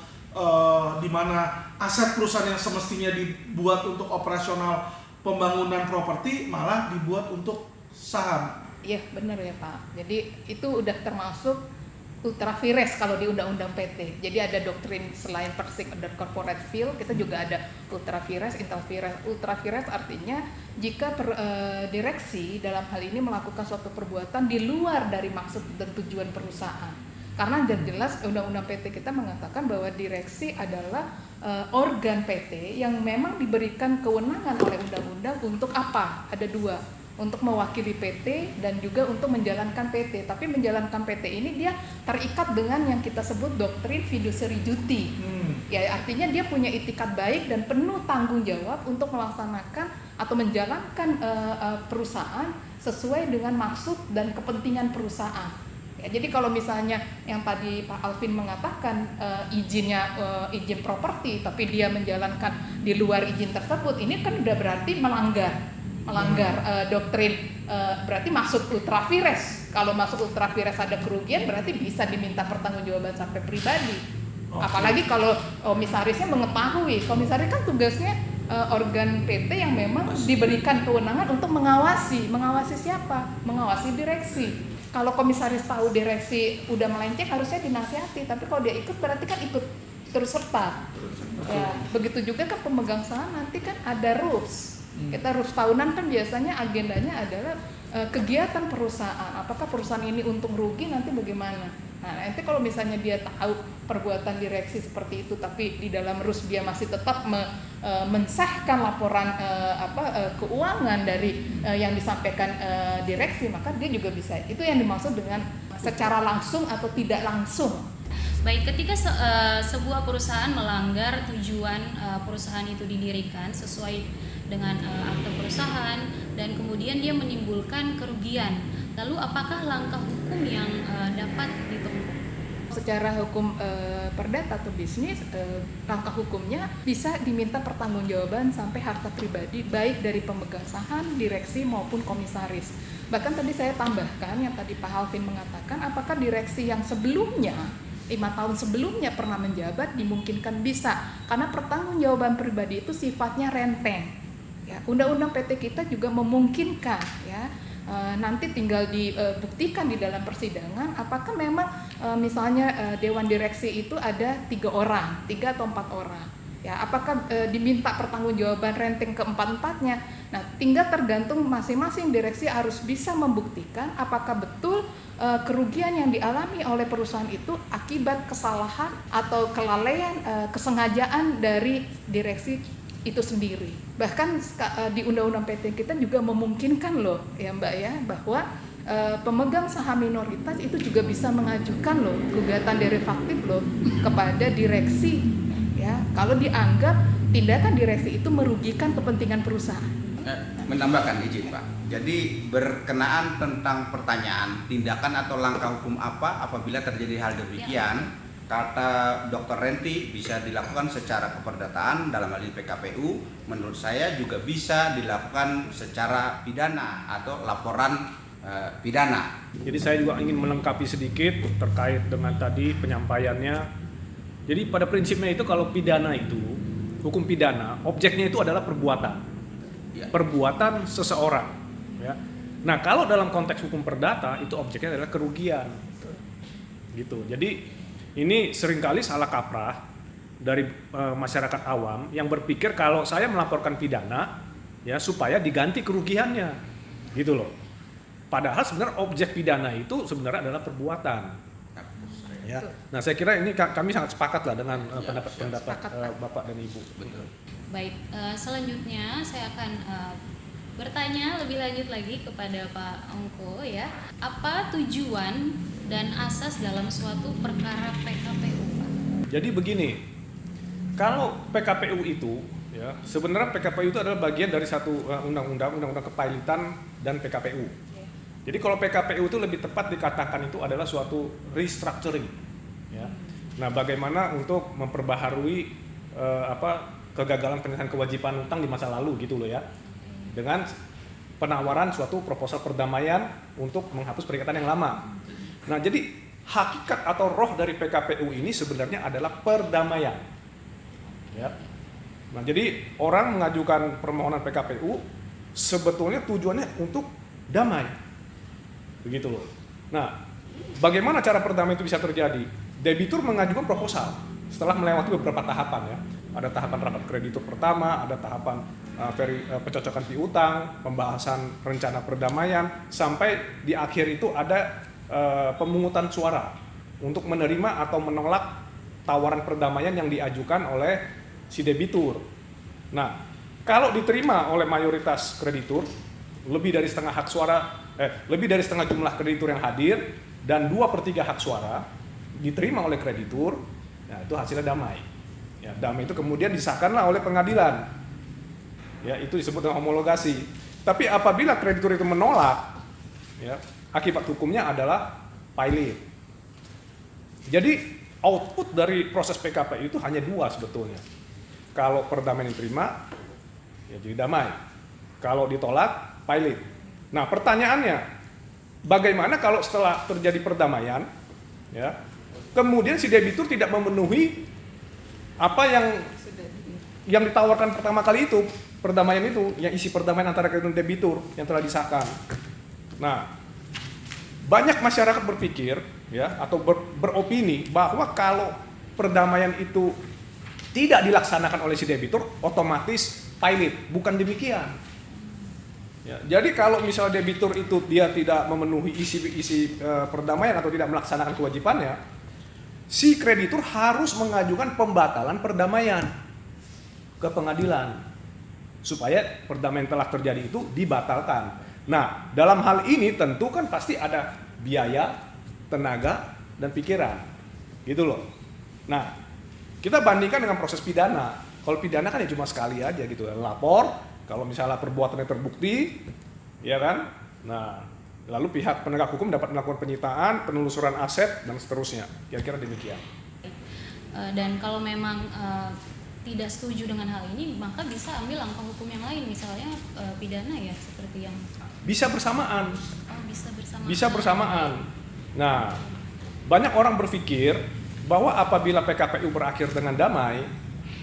di mana aset perusahaan yang semestinya dibuat untuk operasional pembangunan properti malah dibuat untuk saham? Iya benar ya Pak. Jadi itu udah termasuk ultra vires kalau di undang-undang PT. Jadi ada doktrin selain persik ada corporate field, kita juga ada ultra vires, inter vires. Ultra vires artinya jika direksi dalam hal ini melakukan suatu perbuatan di luar dari maksud dan tujuan perusahaan. Karena jelas undang-undang PT kita mengatakan bahwa direksi adalah organ PT yang memang diberikan kewenangan oleh undang-undang untuk apa? Ada 2. Untuk mewakili PT dan juga untuk menjalankan PT. Tapi menjalankan PT ini dia terikat dengan yang kita sebut doktrin fiduciary duty. Ya artinya dia punya itikat baik dan penuh tanggung jawab untuk melaksanakan atau menjalankan perusahaan sesuai dengan maksud dan kepentingan perusahaan. Ya, jadi kalau misalnya yang tadi Pak Alvin mengatakan izinnya izin properti tapi dia menjalankan di luar izin tersebut, ini kan udah berarti melanggar doktrin, berarti masuk ultra vires. Kalau masuk ultra vires ada kerugian berarti bisa diminta pertanggungjawaban sampai pribadi. Apalagi kalau komisarisnya mengetahui, komisaris kan tugasnya organ PT yang memang diberikan kewenangan untuk mengawasi siapa? Mengawasi direksi. Kalau komisaris tahu direksi udah melenceng harusnya dinasihati, tapi kalau dia ikut berarti kan ikut terus serta. Ya, begitu juga kan pemegang saham nanti kan ada rules. Kita rules tahunan kan biasanya agendanya adalah kegiatan perusahaan. Apakah perusahaan ini untung rugi nanti bagaimana? Nah, nanti kalau misalnya dia tahu perbuatan direksi seperti itu, tapi di dalam rules dia masih tetap mensahkan laporan keuangan dari yang disampaikan direksi, maka dia juga bisa. Itu yang dimaksud dengan secara langsung atau tidak langsung. Baik, ketika sebuah perusahaan melanggar tujuan perusahaan itu didirikan sesuai dengan akte perusahaan dan kemudian dia menimbulkan kerugian, lalu apakah langkah hukum yang dapat ditempuh? Secara hukum perdata atau bisnis, langkah hukumnya bisa diminta pertanggungjawaban sampai harta pribadi baik dari pemegang saham, direksi maupun komisaris. Bahkan tadi saya tambahkan yang tadi Pak Halvin mengatakan, apakah direksi yang sebelumnya 5 tahun sebelumnya pernah menjabat dimungkinkan bisa, karena pertanggungjawaban pribadi itu sifatnya renteng. Ya, undang-undang PT kita juga memungkinkan, ya. Nanti tinggal dibuktikan di dalam persidangan apakah memang misalnya dewan direksi itu ada 3 atau 4 orang. Ya, apakah diminta pertanggungjawaban renteng keempat-empatnya? Nah, tinggal tergantung masing-masing direksi harus bisa membuktikan apakah betul kerugian yang dialami oleh perusahaan itu akibat kesalahan atau kelalaian kesengajaan dari direksi itu sendiri. Bahkan di undang-undang PT kita juga memungkinkan loh ya Mbak ya, bahwa pemegang saham minoritas itu juga bisa mengajukan loh gugatan derivatif loh kepada direksi ya, kalau dianggap tindakan direksi itu merugikan kepentingan perusahaan. Menambahkan izin Pak, jadi berkenaan tentang pertanyaan tindakan atau langkah hukum apa apabila terjadi hal demikian, kata Dr. Renti bisa dilakukan secara keperdataan dalam hal ini PKPU, menurut saya juga bisa dilakukan secara pidana atau laporan pidana. Jadi saya juga ingin melengkapi sedikit terkait dengan tadi penyampaiannya. Jadi pada prinsipnya itu kalau pidana itu, hukum pidana, objeknya itu adalah perbuatan. Ya. Perbuatan seseorang. Ya. Nah kalau dalam konteks hukum perdata itu objeknya adalah kerugian. Gitu. Jadi ini seringkali salah kaprah dari masyarakat awam yang berpikir kalau saya melaporkan pidana ya supaya diganti kerugiannya, gitu loh. Padahal sebenarnya objek pidana itu sebenarnya adalah perbuatan. Ya. Nah saya kira ini kami sangat sepakat lah dengan pendapat Bapak dan Ibu. Betul. Baik, selanjutnya saya akan bertanya lebih lanjut lagi kepada Pak Ongko ya. Apa tujuan dan asas dalam suatu perkara PKPU, Pak? Jadi begini, kalau PKPU itu, ya sebenarnya PKPU itu adalah bagian dari satu undang-undang kepailitan dan PKPU. Jadi kalau PKPU itu lebih tepat dikatakan itu adalah suatu restructuring, ya. Nah, bagaimana untuk memperbaharui kegagalan penyelesaian kewajiban utang di masa lalu gitu loh ya, dengan penawaran suatu proposal perdamaian untuk menghapus perikatan yang lama. Nah, jadi hakikat atau roh dari PKPU ini sebenarnya adalah perdamaian. Ya. Nah, jadi orang mengajukan permohonan PKPU sebetulnya tujuannya untuk damai. Begitu loh. Nah, bagaimana cara perdamaian itu bisa terjadi? Debitur mengajukan proposal setelah melewati beberapa tahapan ya. Ada tahapan rapat kreditur pertama, ada tahapan pencocokan piutang, pembahasan rencana perdamaian, sampai di akhir itu ada pemungutan suara untuk menerima atau menolak tawaran perdamaian yang diajukan oleh si debitur. Nah, kalau diterima oleh mayoritas kreditur, lebih dari setengah jumlah kreditur yang hadir dan 2/3 hak suara diterima oleh kreditur, nah itu hasilnya damai. Ya, damai itu kemudian disahkanlah oleh pengadilan. Ya, itu disebut dengan homologasi. Tapi apabila kreditur itu menolak, ya, akibat hukumnya adalah pailit. Jadi output dari proses PKPU itu hanya 2 sebetulnya. Kalau perdamaian diterima, ya jadi damai. Kalau ditolak, pailit. Nah pertanyaannya, bagaimana kalau setelah terjadi perdamaian, ya, kemudian si debitur tidak memenuhi apa yang ditawarkan pertama kali itu, perdamaian itu, yang isi perdamaian antara kreditur dan debitur yang telah disahkan. Nah, banyak masyarakat berpikir ya atau beropini bahwa kalau perdamaian itu tidak dilaksanakan oleh si debitur, otomatis pailit. Bukan demikian. Ya, jadi kalau misalnya debitur itu dia tidak memenuhi isi perdamaian atau tidak melaksanakan kewajibannya, si kreditur harus mengajukan pembatalan perdamaian ke pengadilan supaya perdamaian telah terjadi itu dibatalkan. Nah, dalam hal ini tentu kan pasti ada biaya, tenaga, dan pikiran, gitu loh. Nah, kita bandingkan dengan proses pidana. Kalau pidana kan ya cuma sekali aja gitu, lapor. Kalau misalnya perbuatannya terbukti, ya kan? Nah, lalu pihak penegak hukum dapat melakukan penyitaan, penelusuran aset, dan seterusnya. Kira-kira demikian. Dan kalau memang tidak setuju dengan hal ini, maka bisa ambil langkah hukum yang lain, misalnya pidana ya, seperti yang Bisa bersamaan. bisa bersamaan. Bisa bersamaan. Nah, banyak orang berpikir bahwa apabila PKPU berakhir dengan damai,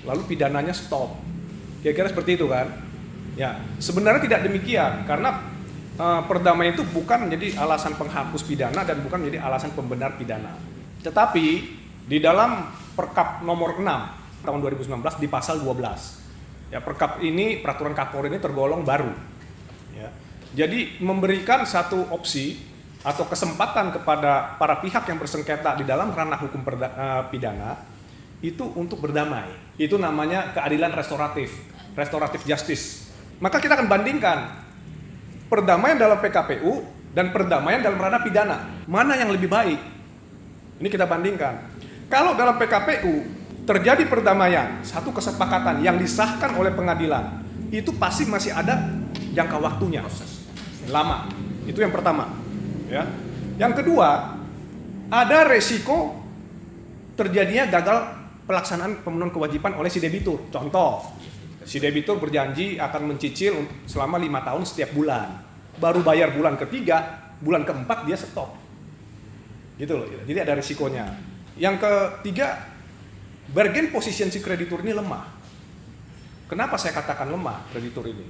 lalu pidananya stop. Kira-kira seperti itu kan? Ya, sebenarnya tidak demikian, karena perdamaian itu bukan menjadi alasan penghapus pidana dan bukan menjadi alasan pembenar pidana. Tetapi di dalam Perkap nomor 6 tahun 2019 di pasal 12. Ya, Perkap ini, peraturan Kapolri ini tergolong baru. Ya. Jadi memberikan satu opsi atau kesempatan kepada para pihak yang bersengketa di dalam ranah hukum pidana itu untuk berdamai. Itu namanya keadilan restoratif justice. Maka kita akan bandingkan perdamaian dalam PKPU dan perdamaian dalam ranah pidana. Mana yang lebih baik? Ini kita bandingkan. Kalau dalam PKPU terjadi perdamaian, satu kesepakatan yang disahkan oleh pengadilan, itu pasti masih ada jangka waktunya. Lama. Itu yang pertama. Ya. Yang kedua, ada resiko terjadinya gagal pelaksanaan pemenuhan kewajiban oleh si debitur. Contoh, si debitur berjanji akan mencicil selama 5 tahun setiap bulan. Baru bayar bulan ketiga, bulan keempat dia stop. Gitu loh. Jadi ada risikonya. Yang ketiga, bargain position si kreditur ini lemah. Kenapa saya katakan lemah kreditur ini?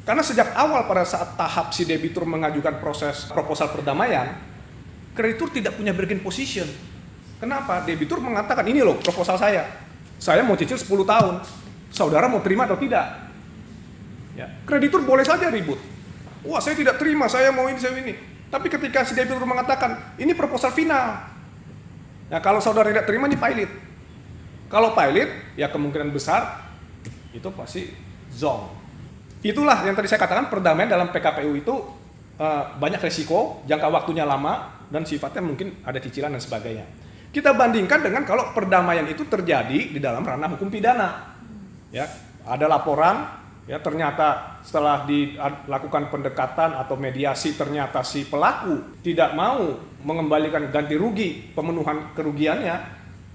Karena sejak awal pada saat tahap si debitur mengajukan proses proposal perdamaian, kreditur tidak punya bargain position. Kenapa? Debitur mengatakan, ini loh proposal saya mau cicil 10 tahun, saudara mau terima atau tidak? Ya. Kreditur boleh saja ribut. Wah, saya tidak terima, saya mau ini, saya ini. Tapi ketika si debitur mengatakan, ini proposal final. Nah, kalau saudara tidak terima, ini pilot. Kalau pilot, ya kemungkinan besar itu pasti zonk. Itulah yang tadi saya katakan, perdamaian dalam PKPU itu banyak resiko, jangka waktunya lama, dan sifatnya mungkin ada cicilan dan sebagainya. Kita bandingkan dengan kalau perdamaian itu terjadi di dalam ranah hukum pidana. Ya, ada laporan, ya ternyata setelah dilakukan pendekatan atau mediasi ternyata si pelaku tidak mau mengembalikan ganti rugi, pemenuhan kerugiannya,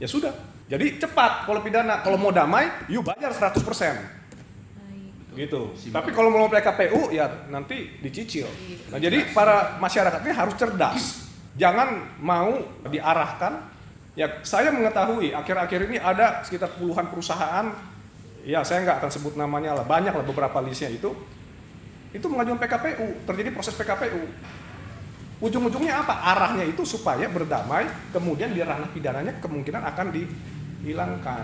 ya sudah. Jadi cepat kalau pidana, kalau mau damai, yuk bayar 100%. Gitu. Tapi kalau mau PKPU ya nanti dicicil. Nah, jadi para masyarakatnya harus cerdas. Jangan mau diarahkan. Ya, saya mengetahui akhir-akhir ini ada sekitar puluhan perusahaan, ya saya nggak akan sebut namanya lah, banyak lah beberapa listnya itu mengajukan PKPU, terjadi proses PKPU. Ujung-ujungnya apa? Arahnya itu supaya berdamai, kemudian di ranah pidananya kemungkinan akan dihilangkan.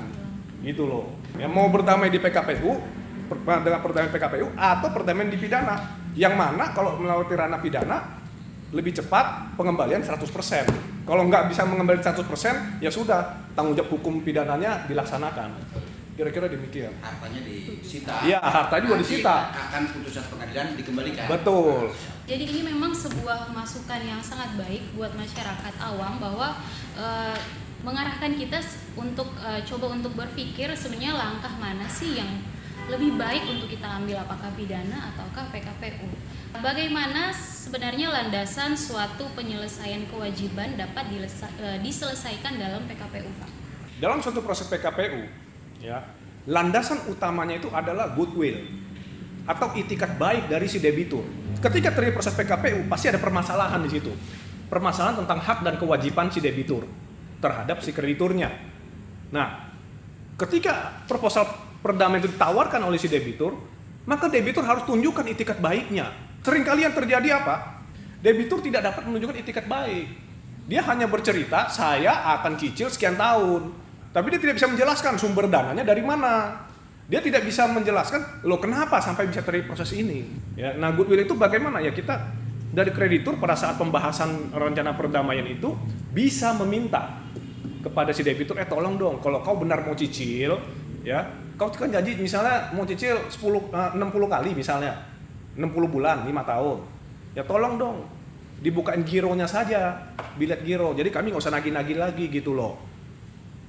Gitu loh. Ya, mau berdamai di PKPU dengan perdamaian PKPU atau perdamaian di pidana, yang mana kalau melewati ranah pidana lebih cepat pengembalian 100%. Kalau nggak bisa mengembalikan 100%, ya sudah, tanggung jawab hukum pidananya dilaksanakan. Kira-kira demikian. Hartanya disita. Iya, hartanya juga disita. Akan putusan pengadilan dikembalikan. Betul. Jadi ini memang sebuah masukan yang sangat baik buat masyarakat awam bahwa mengarahkan kita untuk coba untuk berpikir sebenarnya langkah mana sih yang lebih baik untuk kita ambil, apakah pidana ataukah PKPU. Bagaimana sebenarnya landasan suatu penyelesaian kewajiban dapat diselesaikan dalam PKPU, Pak? Dalam suatu proses PKPU, ya, landasan utamanya itu adalah goodwill atau itikat baik dari si debitur. Ketika terjadi proses PKPU, pasti ada permasalahan di situ. Permasalahan tentang hak dan kewajiban si debitur. terhadap si krediturnya. Nah, ketika proposal perdamaian itu ditawarkan oleh si debitur, maka debitur harus tunjukkan itikat baiknya. Seringkali yang terjadi apa? Debitur tidak dapat menunjukkan itikat baik. Dia hanya bercerita, saya akan cicil sekian tahun. Tapi dia tidak bisa menjelaskan sumber dananya dari mana. Dia tidak bisa menjelaskan, loh kenapa sampai bisa terjadi proses ini. Ya, nah goodwill itu bagaimana? Ya kita dari kreditur pada saat pembahasan rencana perdamaian itu bisa meminta kepada si debitur, tolong dong, kalau kau benar mau cicil, ya kau kan janji misalnya mau cicil 60 kali misalnya, 60 bulan, 5 tahun. Ya tolong dong, dibukain gironya saja, bilet giro. Jadi kami nggak usah nagih-nagih lagi gitu loh.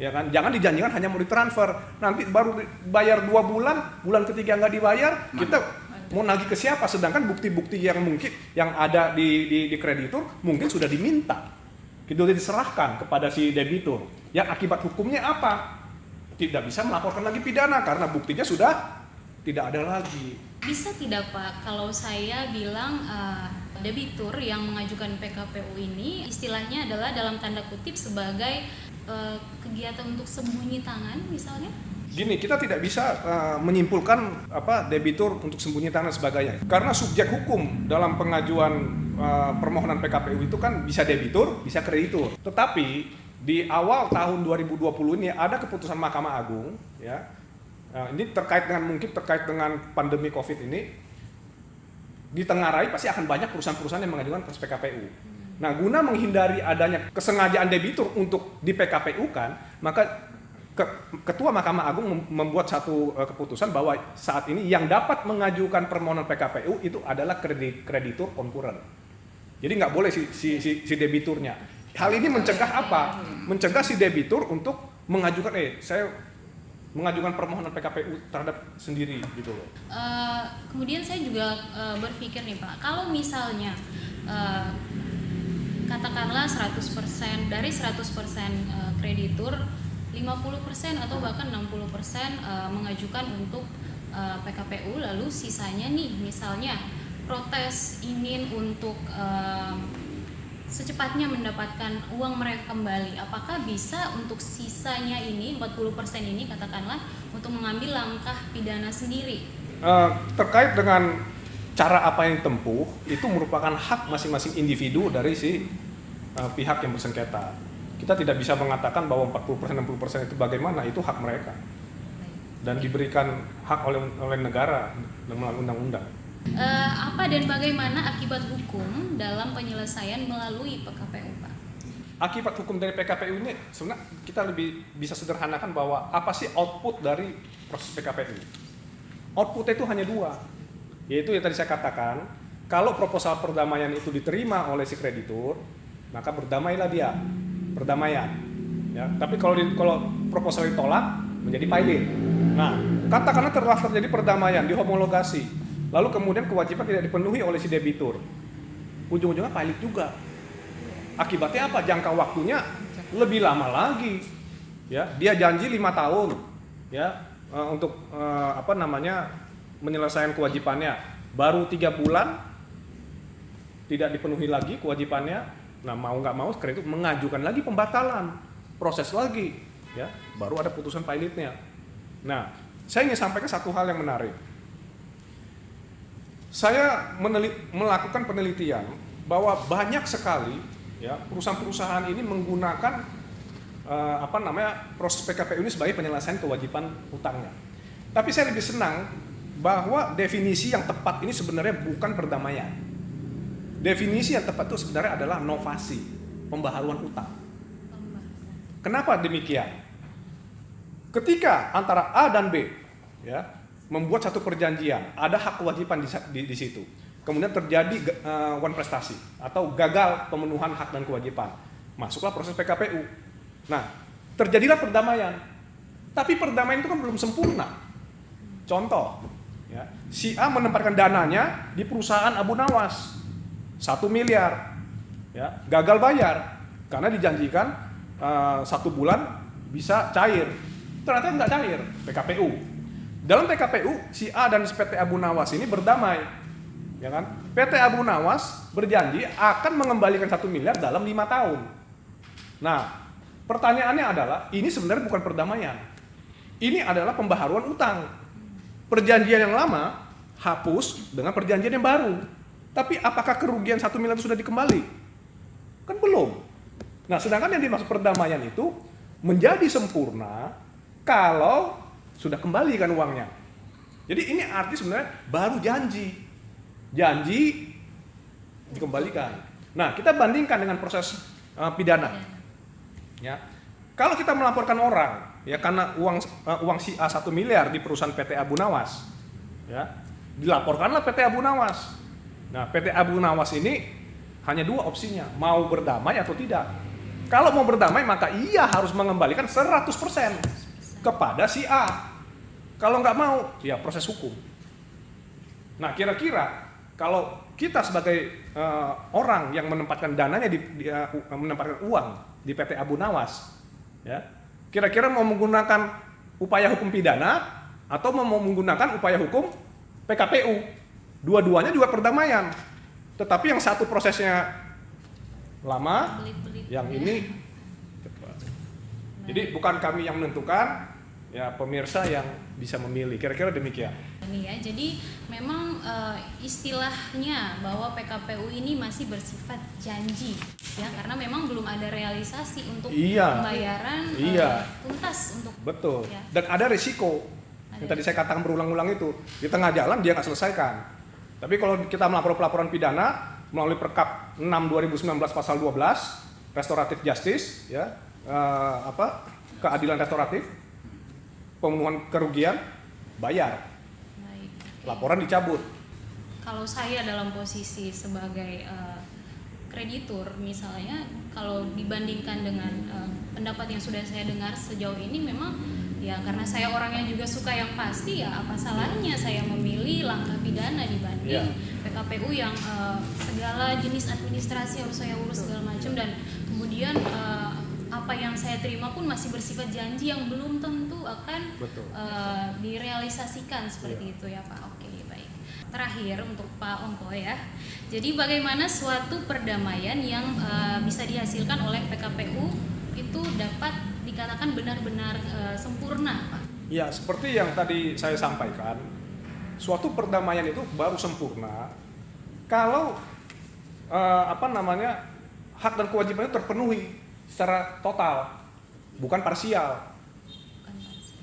Ya kan, jangan dijanjikan hanya mau ditransfer. Nanti baru bayar 2 bulan, bulan ketiga nggak dibayar, kita mau nagih ke siapa? Sedangkan bukti-bukti yang mungkin yang ada di kreditur mungkin sudah diminta. Itu diserahkan kepada si debitur. Yang akibat hukumnya apa? Tidak bisa melaporkan lagi pidana karena buktinya sudah tidak ada lagi. Bisa tidak Pak, kalau saya bilang debitur yang mengajukan PKPU ini istilahnya adalah dalam tanda kutip sebagai kegiatan untuk sembunyi tangan misalnya? Gini, kita tidak bisa menyimpulkan debitur untuk sembunyi tangan dan sebagainya. Karena subjek hukum dalam pengajuan permohonan PKPU itu kan bisa debitur, bisa kreditur. Tetapi di awal tahun 2020 ini ada keputusan Mahkamah Agung, ya. Ini terkait dengan pandemi Covid ini, ditengarai pasti akan banyak perusahaan-perusahaan yang mengajukan proses PKPU. Nah, guna menghindari adanya kesengajaan debitur untuk di PKPU-kan, maka Ketua Mahkamah Agung membuat satu keputusan bahwa saat ini yang dapat mengajukan permohonan PKPU itu adalah kreditur konkuren. Jadi nggak boleh si debiturnya. Hal ini mencegah apa? Mencegah si debitur untuk mengajukan, saya mengajukan permohonan PKPU terhadap sendiri gitu loh. Kemudian saya juga berpikir nih Pak, kalau misalnya katakanlah 100% dari 100% kreditur 50% atau bahkan 60% mengajukan untuk PKPU, lalu sisanya nih misalnya protes ingin untuk secepatnya mendapatkan uang mereka kembali, apakah bisa untuk sisanya ini 40% ini katakanlah untuk mengambil langkah pidana sendiri? Terkait dengan cara apa yang ditempuh itu merupakan hak masing-masing individu dari si pihak yang bersengketa. Kita tidak bisa mengatakan bahwa 40% 60% itu bagaimana, itu hak mereka dan diberikan hak oleh negara melalui undang-undang. Apa dan bagaimana akibat hukum dalam penyelesaian melalui PKPU, Pak? Akibat hukum dari PKPU ini sebenarnya kita lebih bisa sederhanakan bahwa apa sih output dari proses PKPU? Outputnya itu hanya 2, yaitu yang tadi saya katakan, kalau proposal perdamaian itu diterima oleh si kreditur, maka berdamailah dia, perdamaian. Ya, tapi kalau proposal ditolak menjadi pilot. Nah, katakanlah telah terjadi perdamaian, dihomologasi. Lalu kemudian kewajiban tidak dipenuhi oleh si debitur. Ujung-ujungnya pilot juga. Akibatnya apa? Jangka waktunya lebih lama lagi. Ya, dia janji 5 tahun, ya, untuk menyelesaikan kewajibannya. Baru 3 bulan tidak dipenuhi lagi kewajibannya. Nah, mau nggak mau kreditur mengajukan lagi pembatalan, proses lagi, ya, baru ada putusan pilotnya. Nah, saya ingin sampaikan satu hal yang menarik. Saya melakukan penelitian bahwa banyak sekali, ya, perusahaan-perusahaan ini menggunakan proses PKPU ini sebagai penyelesaian kewajiban hutangnya. Tapi saya lebih senang bahwa definisi yang tepat ini sebenarnya bukan perdamaian. Definisi yang tepat itu sebenarnya adalah novasi, pembaharuan hutang. Kenapa demikian? Ketika antara A dan B, ya, membuat satu perjanjian, ada hak kewajiban di situ. Kemudian terjadi one prestasi atau gagal pemenuhan hak dan kewajiban. Masuklah proses PKPU. Nah, terjadilah perdamaian. Tapi perdamaian itu kan belum sempurna. Contoh, ya, si A menempatkan dananya di perusahaan Abu Nawas 1 miliar, ya, gagal bayar karena dijanjikan 1 bulan bisa cair. Ternyata nggak cair, PKPU. Dalam PKPU, si A dan PT Abu Nawas ini berdamai, ya kan? PT Abu Nawas berjanji akan mengembalikan 1 miliar dalam 5 tahun. Nah, pertanyaannya adalah, ini sebenarnya bukan perdamaian. Ini adalah pembaharuan utang. Perjanjian yang lama hapus dengan perjanjian yang baru. Tapi apakah kerugian 1 miliar itu sudah dikembali? Kan belum. Nah, sedangkan yang dimaksud perdamaian itu menjadi sempurna kalau sudah kembali kan uangnya. Jadi ini arti sebenarnya baru janji dikembalikan. Nah, kita bandingkan dengan proses pidana. Ya, kalau kita melaporkan orang, ya karena uang si A 1 miliar di perusahaan PT Abu Nawas, ya dilaporkanlah PT Abu Nawas. Nah, PT Abu Nawas ini hanya 2 opsinya, mau berdamai atau tidak. Kalau mau berdamai maka ia harus mengembalikan 100% kepada si A. Kalau nggak mau, ya proses hukum. Nah, kira-kira kalau kita sebagai orang yang menempatkan dananya menempatkan uang di PT Abu Nawas, ya, kira-kira mau menggunakan upaya hukum pidana atau mau menggunakan upaya hukum PKPU? Dua-duanya juga perdamaian. Tetapi yang satu prosesnya lama, yang ini cepat. Jadi bukan kami yang menentukan, ya pemirsa yang bisa memilih. Kira-kira demikian. Ini ya, jadi memang istilahnya bahwa PKPU ini masih bersifat janji, ya karena memang belum ada realisasi untuk pembayaran tuntas untuk. Betul. Ya. Dan ada risiko. Yang tadi saya katakan berulang-ulang itu, di tengah jalan dia nggak selesaikan. Tapi kalau kita melapor pelaporan pidana melalui Perkap 6 2019 pasal 12, restoratif justice, ya keadilan restoratif, pemenuhan kerugian, bayar. Baik. Laporan dicabut. Kalau saya dalam posisi sebagai kreditur misalnya, kalau dibandingkan dengan pendapat yang sudah saya dengar sejauh ini, memang ya karena saya orang yang juga suka yang pasti, ya apa salahnya saya memilih langkah pidana dibanding PKPU yang segala jenis administrasi harus saya urus segala macam, dan kemudian apa yang saya terima pun masih bersifat janji yang belum tentu akan direalisasikan seperti itu ya Pak. Oke, baik. Terakhir untuk Pak Ongko ya. Jadi bagaimana suatu perdamaian yang bisa dihasilkan oleh PKPU itu dapat dikatakan benar-benar sempurna, Pak? Ya, seperti yang tadi saya sampaikan, suatu perdamaian itu baru sempurna kalau hak dan kewajiban itu terpenuhi secara total, bukan parsial.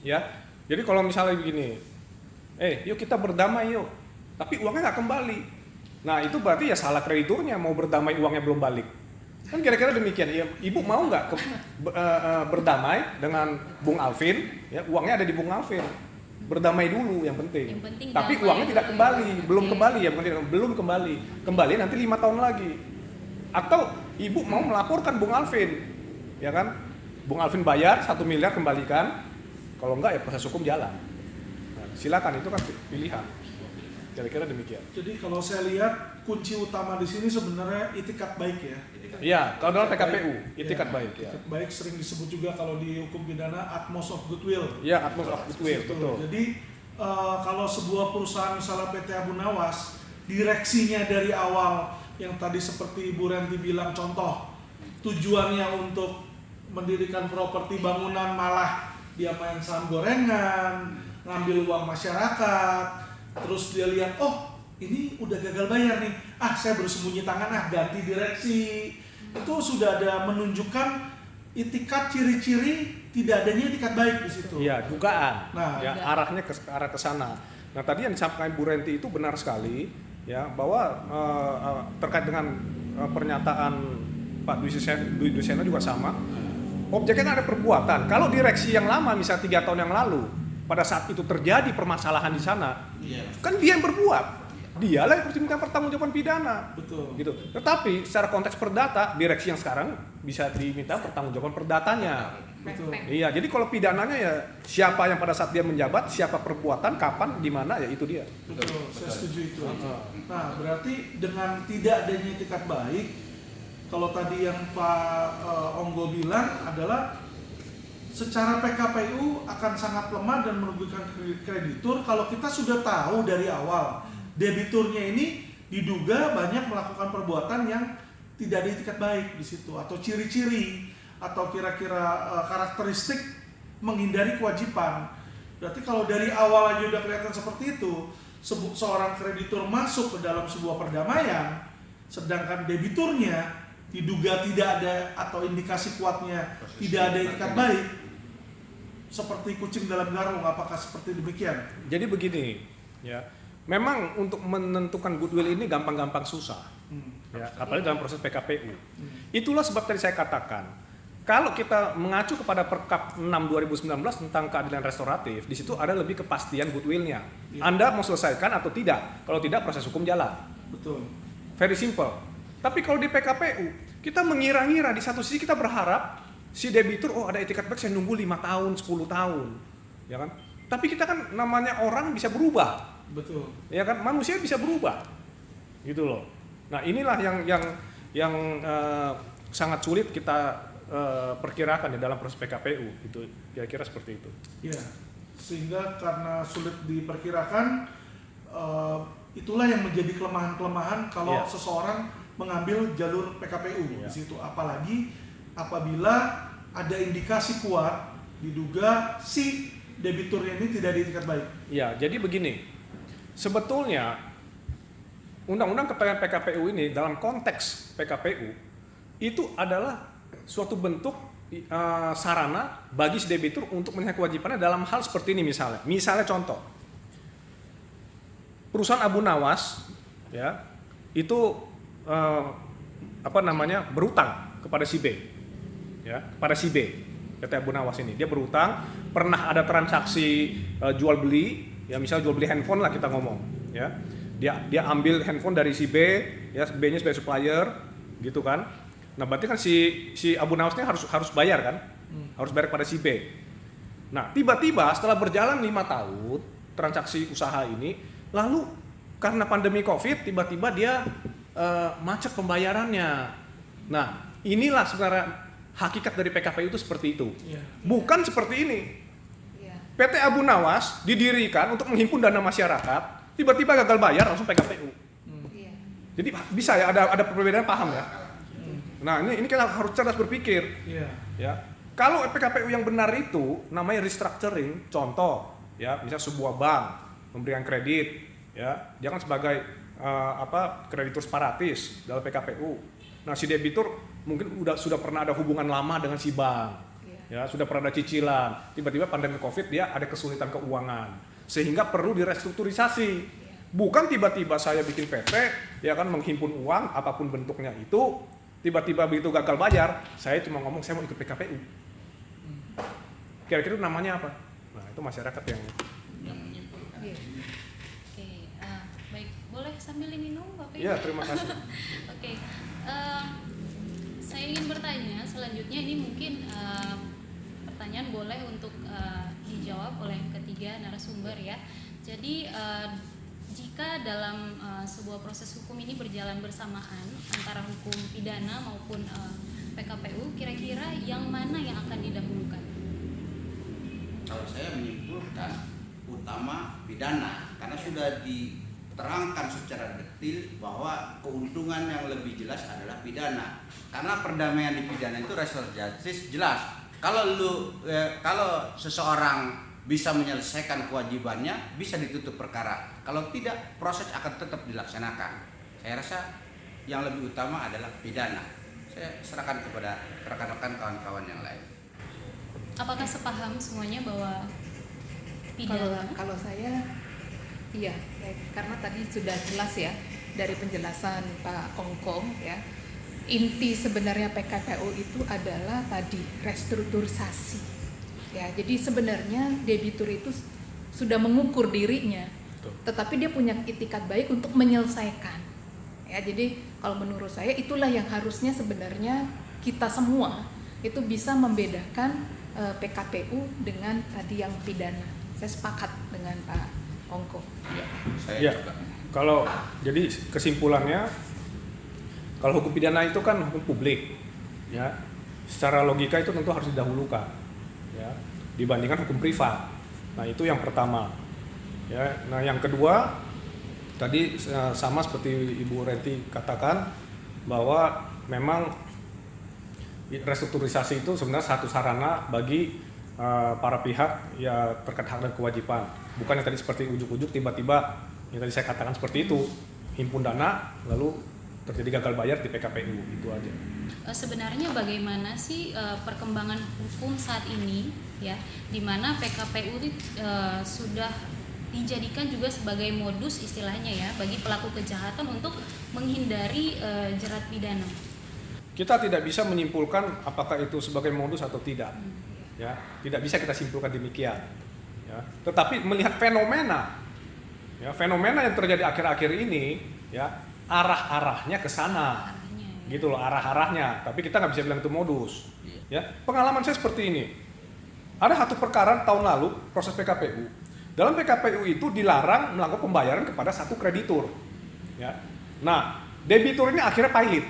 Ya, jadi kalau misalnya begini, yuk kita berdamai yuk, tapi uangnya nggak kembali. Nah itu berarti ya salah krediturnya, mau berdamai uangnya belum balik. Kan kira-kira demikian. Ya, Ibu mau nggak berdamai dengan Bung Alvin? Ya, uangnya ada di Bung Alvin. Berdamai dulu yang penting. Tapi uangnya tidak kembali, belum kembali ya, belum kembali. Kembali nanti 5 tahun lagi. Atau Ibu mau melaporkan Bung Alvin, ya kan? Bung Alvin bayar 1 miliar kembalikan. Kalau enggak ya proses hukum jalan. Nah, silakan, itu kan pilihan. Kira-kira demikian. Jadi kalau saya lihat kunci utama di sini sebenarnya itikat baik ya. Iya, kalau dalam PKPU itikat baik ya. Itikat baik sering disebut juga kalau di hukum pidana atmos of goodwill. Iya, atmos of goodwill, betul. Jadi kalau sebuah perusahaan misalnya PT Abu Nawas, direksinya dari awal yang tadi seperti Bu Renti bilang, contoh tujuannya untuk mendirikan properti bangunan, malah dia main saham gorengan, ngambil uang masyarakat, terus dia lihat, oh ini udah gagal bayar nih, saya bersembunyi tangan, ganti direksi. Itu sudah ada menunjukkan itikat, ciri-ciri tidak adanya itikat baik di situ. Iya, dugaan. Nah, ya, arahnya ke arah ke sana. Nah, tadi yang disampaikan Bu Renti itu benar sekali, ya, bahwa terkait dengan pernyataan Pak Dwi Dusena juga sama. Objeknya ada perbuatan. Kalau direksi yang lama, misalnya 3 tahun yang lalu, pada saat itu terjadi permasalahan di sana, kan dia yang berbuat. Dialah yang harus diminta pertanggungjawaban pidana. Betul. Gitu. Tetapi secara konteks perdata, direksi yang sekarang bisa diminta pertanggungjawaban perdatanya. Betul. Iya, jadi kalau pidananya ya siapa yang pada saat dia menjabat, siapa perbuatan, kapan, di mana, ya itu dia. Betul, saya setuju itu. Nah, berarti dengan tidak adanya itikat baik, kalau tadi yang Pak Onggo bilang adalah secara PKPU akan sangat lemah dan merugikan kreditur kalau kita sudah tahu dari awal debiturnya ini diduga banyak melakukan perbuatan yang tidak ada itikat baik di situ, atau ciri-ciri atau kira-kira karakteristik menghindari kewajiban. Berarti kalau dari awal aja udah kelihatan seperti itu, seorang kreditur masuk ke dalam sebuah perdamaian, sedangkan debiturnya diduga tidak ada atau indikasi kuatnya tidak ada itikat baik, seperti kucing dalam karung. Apakah seperti demikian? Jadi begini, ya, memang untuk menentukan goodwill ini gampang-gampang susah, ya, apalagi dalam proses PKPU. Itulah sebab tadi saya katakan, kalau kita mengacu kepada Perkap 6 2019 tentang keadilan restoratif, di situ ada lebih kepastian goodwill-nya. Ya. Anda mau selesaikan atau tidak? Kalau tidak, proses hukum jalan. Betul. Very simple. Tapi kalau di PKPU, kita mengira-ngira, di satu sisi kita berharap si debitur, oh ada etikat baik, saya nunggu 5 tahun, 10 tahun, ya kan? Tapi kita kan namanya orang bisa berubah, Betul. ya kan? Manusia bisa berubah, gitu loh. Nah inilah yang sangat sulit kita perkirakan di dalam proses PKPU, itu kira-kira seperti itu. Ya, sehingga karena sulit diperkirakan, itulah yang menjadi kelemahan-kelemahan kalau Iya. seseorang mengambil jalur PKPU Iya. di situ. Apalagi apabila ada indikasi kuat diduga si debiturnya ini tidak diikat baik. Ya, jadi begini, sebetulnya Undang-Undang Kepastian PKPU ini dalam konteks PKPU itu adalah suatu bentuk sarana bagi si debitur untuk memenuhi kewajibannya dalam hal seperti ini misalnya. Misalnya contoh, perusahaan Abu Nawas, ya, itu berutang kepada si B, ya, kepada si B, PT Abu Nawas ini. Dia berutang, pernah ada transaksi jual beli, ya misalnya jual beli handphone lah kita ngomong, ya. Dia ambil handphone dari si B, ya, B-nya sebagai supplier, gitu kan. Nah, berarti kan si Abu Nawas ini harus bayar kan? Harus bayar kepada si B. Nah, tiba-tiba setelah berjalan 5 tahun transaksi usaha ini, lalu karena pandemi Covid, tiba-tiba dia macet pembayarannya. Nah, inilah sebenarnya hakikat dari PKPU itu seperti itu. Ya. Bukan seperti ini. Iya. PT Abu Nawas didirikan untuk menghimpun dana masyarakat, tiba-tiba gagal bayar langsung PKPU. Iya. Jadi bisa ya ada perbedaan paham ya. Nah, ini kita harus cerdas berpikir. Iya. Ya, kalau PKPU yang benar itu namanya restructuring. Contoh, ya, misal sebuah bank memberikan kredit, ya, dia kan sebagai kreditur separatis dalam PKPU. Nah, si debitur mungkin sudah pernah ada hubungan lama dengan si bank, ya, sudah pernah ada cicilan. Tiba-tiba pandemi Covid dia ada kesulitan keuangan, sehingga perlu direstrukturisasi. Bukan tiba-tiba saya bikin PT, ya kan, menghimpun uang apapun bentuknya itu. Tiba-tiba begitu gagal bayar, saya cuma ngomong saya mau ikut PKPU. Kira-kira namanya apa? Nah, itu masyarakat yang menyimpulkan. Iya. Oke, baik, boleh sambil minum Bapak Ibu? ya, terima kasih. Oke, saya ingin bertanya selanjutnya, ini mungkin pertanyaan boleh untuk dijawab oleh ketiga narasumber ya. Jadi jika dalam sebuah proses hukum ini berjalan bersamaan antara hukum pidana maupun PKPU, kira-kira yang mana yang akan didahulukan? Kalau saya menyimpulkan utama pidana, karena sudah diterangkan secara detail bahwa keuntungan yang lebih jelas adalah pidana. Karena perdamaian di pidana itu restoratif jelas. Kalau seseorang bisa menyelesaikan kewajibannya, bisa ditutup perkara. Kalau tidak, proses akan tetap dilaksanakan. Saya rasa yang lebih utama adalah pidana. Saya serahkan kepada rekan-rekan kawan-kawan yang lain. Apakah sepaham semuanya bahwa pidana? Kalau saya iya, karena tadi sudah jelas ya dari penjelasan Pak Ongkong ya. Inti sebenarnya PKPU itu adalah tadi restrukturisasi. Ya, jadi sebenarnya debitur itu sudah mengukur dirinya, tetapi dia punya itikat baik untuk menyelesaikan. Ya, jadi kalau menurut saya itulah yang harusnya sebenarnya kita semua itu bisa membedakan PKPU dengan tadi yang pidana. Saya sepakat dengan Pak Ongko. Ya, saya Ya, juga. kalau jadi kesimpulannya, kalau hukum pidana itu kan hukum publik, ya, secara logika itu tentu harus didahulukan, ya, dibandingkan hukum privat. Nah, itu yang pertama. Ya, nah yang kedua tadi sama seperti Ibu Reti katakan bahwa memang restrukturisasi itu sebenarnya satu sarana bagi para pihak ya terkait hak dan kewajiban. Bukan yang tadi seperti ujuk-ujuk tiba-tiba yang tadi saya katakan seperti itu, himpun dana lalu terjadi gagal bayar di PKPU, itu aja. Sebenarnya bagaimana sih perkembangan hukum saat ini ya, di mana PKPU sudah dijadikan juga sebagai modus istilahnya ya bagi pelaku kejahatan untuk menghindari jerat pidana. Kita tidak bisa menyimpulkan apakah itu sebagai modus atau tidak. Ya, tidak bisa kita simpulkan demikian. Ya, tetapi melihat fenomena yang terjadi akhir-akhir ini, ya arah-arahnya ke sana, gitu loh arah-arahnya. Tapi kita nggak bisa bilang itu modus. Ya, pengalaman saya seperti ini. Ada satu perkara tahun lalu proses PKPU. Dalam PKPU itu dilarang melakukan pembayaran kepada satu kreditur. Ya, nah debitur ini akhirnya pilot.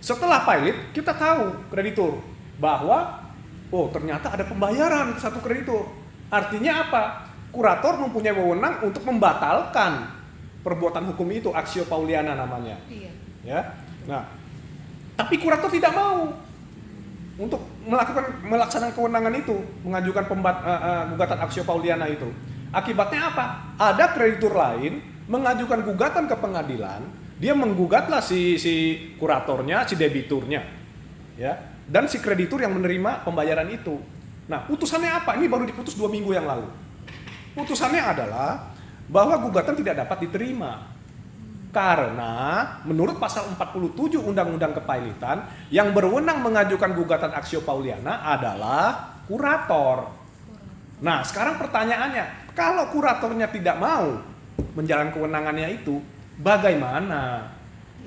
Setelah pilot kita tahu kreditur bahwa ternyata ada pembayaran ke satu kreditur. Artinya apa? Kurator mempunyai wewenang untuk membatalkan perbuatan hukum itu, aksio pauliana namanya. Iya. Ya. Nah, tapi kurator tidak mau untuk melaksanakan kewenangan itu, mengajukan gugatan aksio pauliana itu. Akibatnya apa? Ada kreditur lain mengajukan gugatan ke pengadilan, dia menggugatlah si kuratornya, si debiturnya. Ya. Dan si kreditur yang menerima pembayaran itu. Nah, putusannya apa? Ini baru diputus 2 minggu yang lalu. Putusannya adalah bahwa gugatan tidak dapat diterima. Karena menurut pasal 47 Undang-Undang Kepailitan, yang berwenang mengajukan gugatan aksio pauliana adalah kurator. Nah, sekarang pertanyaannya, kalau kuratornya tidak mau menjalankan kewenangannya itu, bagaimana?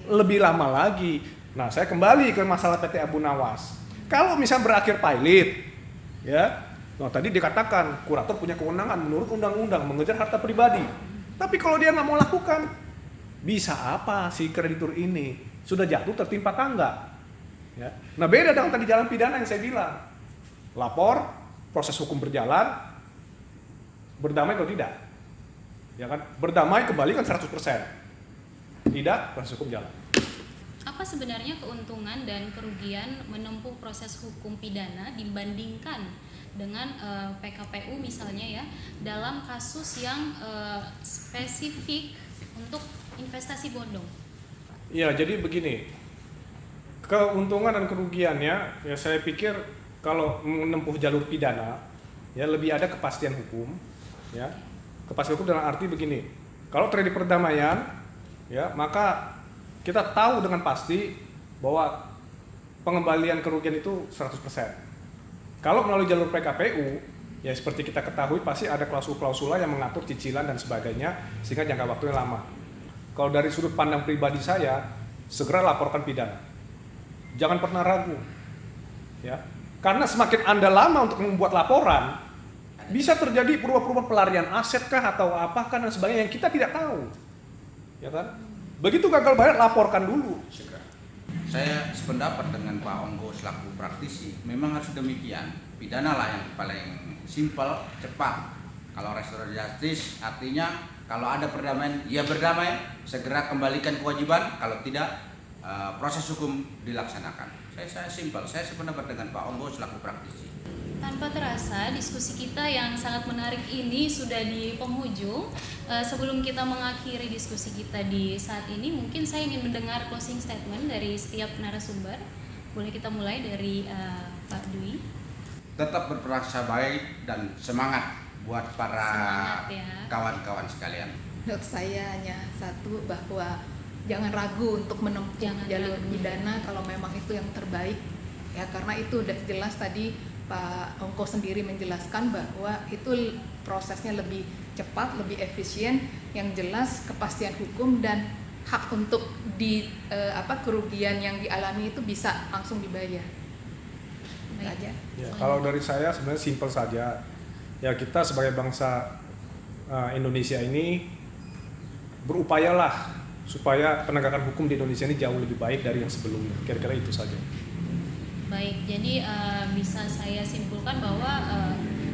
Lebih lama lagi. Nah, saya kembali ke masalah PT Abu Nawas. Kalau misalnya berakhir pilot, ya, tadi dikatakan kurator punya kewenangan menurut undang-undang mengejar harta pribadi. Tapi kalau dia nggak mau lakukan, bisa apa si kreditur ini? Sudah jatuh tertimpa tangga. Ya. Nah, beda dengan tadi jalan pidana yang saya bilang. Lapor, proses hukum berjalan, berdamai atau tidak? Ya kan? Berdamai kembali kan 100%. Tidak, proses hukum jalan. Apa sebenarnya keuntungan dan kerugian menempuh proses hukum pidana dibandingkan dengan PKPU misalnya ya dalam kasus yang spesifik untuk investasi bodong? Ya, jadi begini, keuntungan dan kerugiannya ya saya pikir kalau menempuh jalur pidana ya lebih ada kepastian hukum, ya kepastian hukum dalam arti begini, kalau terjadi perdamaian ya maka kita tahu dengan pasti bahwa pengembalian kerugian itu 100%. Kalau melalui jalur PKPU, ya seperti kita ketahui pasti ada klausul-klausula yang mengatur cicilan dan sebagainya sehingga jangka waktunya lama. Kalau dari sudut pandang pribadi saya, segera laporkan pidana. Jangan pernah ragu. Ya. Karena semakin Anda lama untuk membuat laporan, bisa terjadi perubahan-perubahan pelarian aset kah atau apakah dan sebagainya yang kita tidak tahu. Ya kan? Begitu gagal bayar, laporkan dulu. Segera. Saya sependapat dengan Pak Onggo selaku praktisi. Memang harus demikian. Pidana lah yang paling simpel, cepat. Kalau restoratif justice artinya kalau ada perdamaian, ya berdamai, segera kembalikan kewajiban. Kalau tidak, proses hukum dilaksanakan. Saya simpel. Saya sependapat dengan Pak Onggo selaku praktisi. Tanpa terasa, diskusi kita yang sangat menarik ini sudah di penghujung. Sebelum kita mengakhiri diskusi kita di saat ini, mungkin saya ingin mendengar closing statement dari setiap narasumber. Boleh kita mulai dari Pak Dwi? Tetap berprasangka baik dan semangat buat para kawan-kawan sekalian. Menurut saya hanya satu, bahwa jangan ragu untuk menempuh jalur pidana kalau memang itu yang terbaik. Ya, karena itu udah jelas tadi Pak Ongko sendiri menjelaskan bahwa itu prosesnya lebih cepat, lebih efisien, yang jelas kepastian hukum dan hak untuk kerugian yang dialami itu bisa langsung dibayar. Itu aja. Ya, kalau dari saya sebenarnya simpel saja. Ya kita sebagai bangsa Indonesia ini berupayalah supaya penegakan hukum di Indonesia ini jauh lebih baik dari yang sebelumnya. Kira-kira itu saja. Baik, jadi bisa saya simpulkan bahwa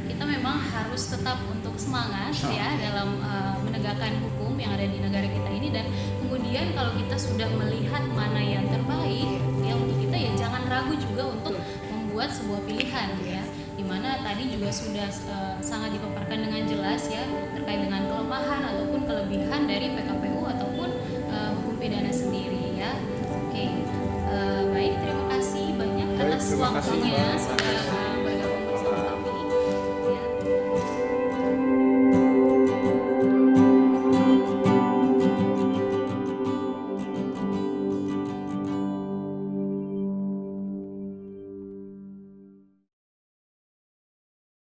kita memang harus tetap untuk semangat ya dalam menegakkan hukum yang ada di negara kita ini, dan kemudian kalau kita sudah melihat mana yang terbaik ya untuk kita, ya jangan ragu juga untuk dilakukan ya, dimana tadi juga sudah sangat dipaparkan dengan jelas ya terkait dengan kelemahan ataupun kelebihan dari PKPU ataupun hukum pidana sendiri ya. Oke, baik, terima kasih banyak Baik, atas terima kasih, waktunya Mbak. sudah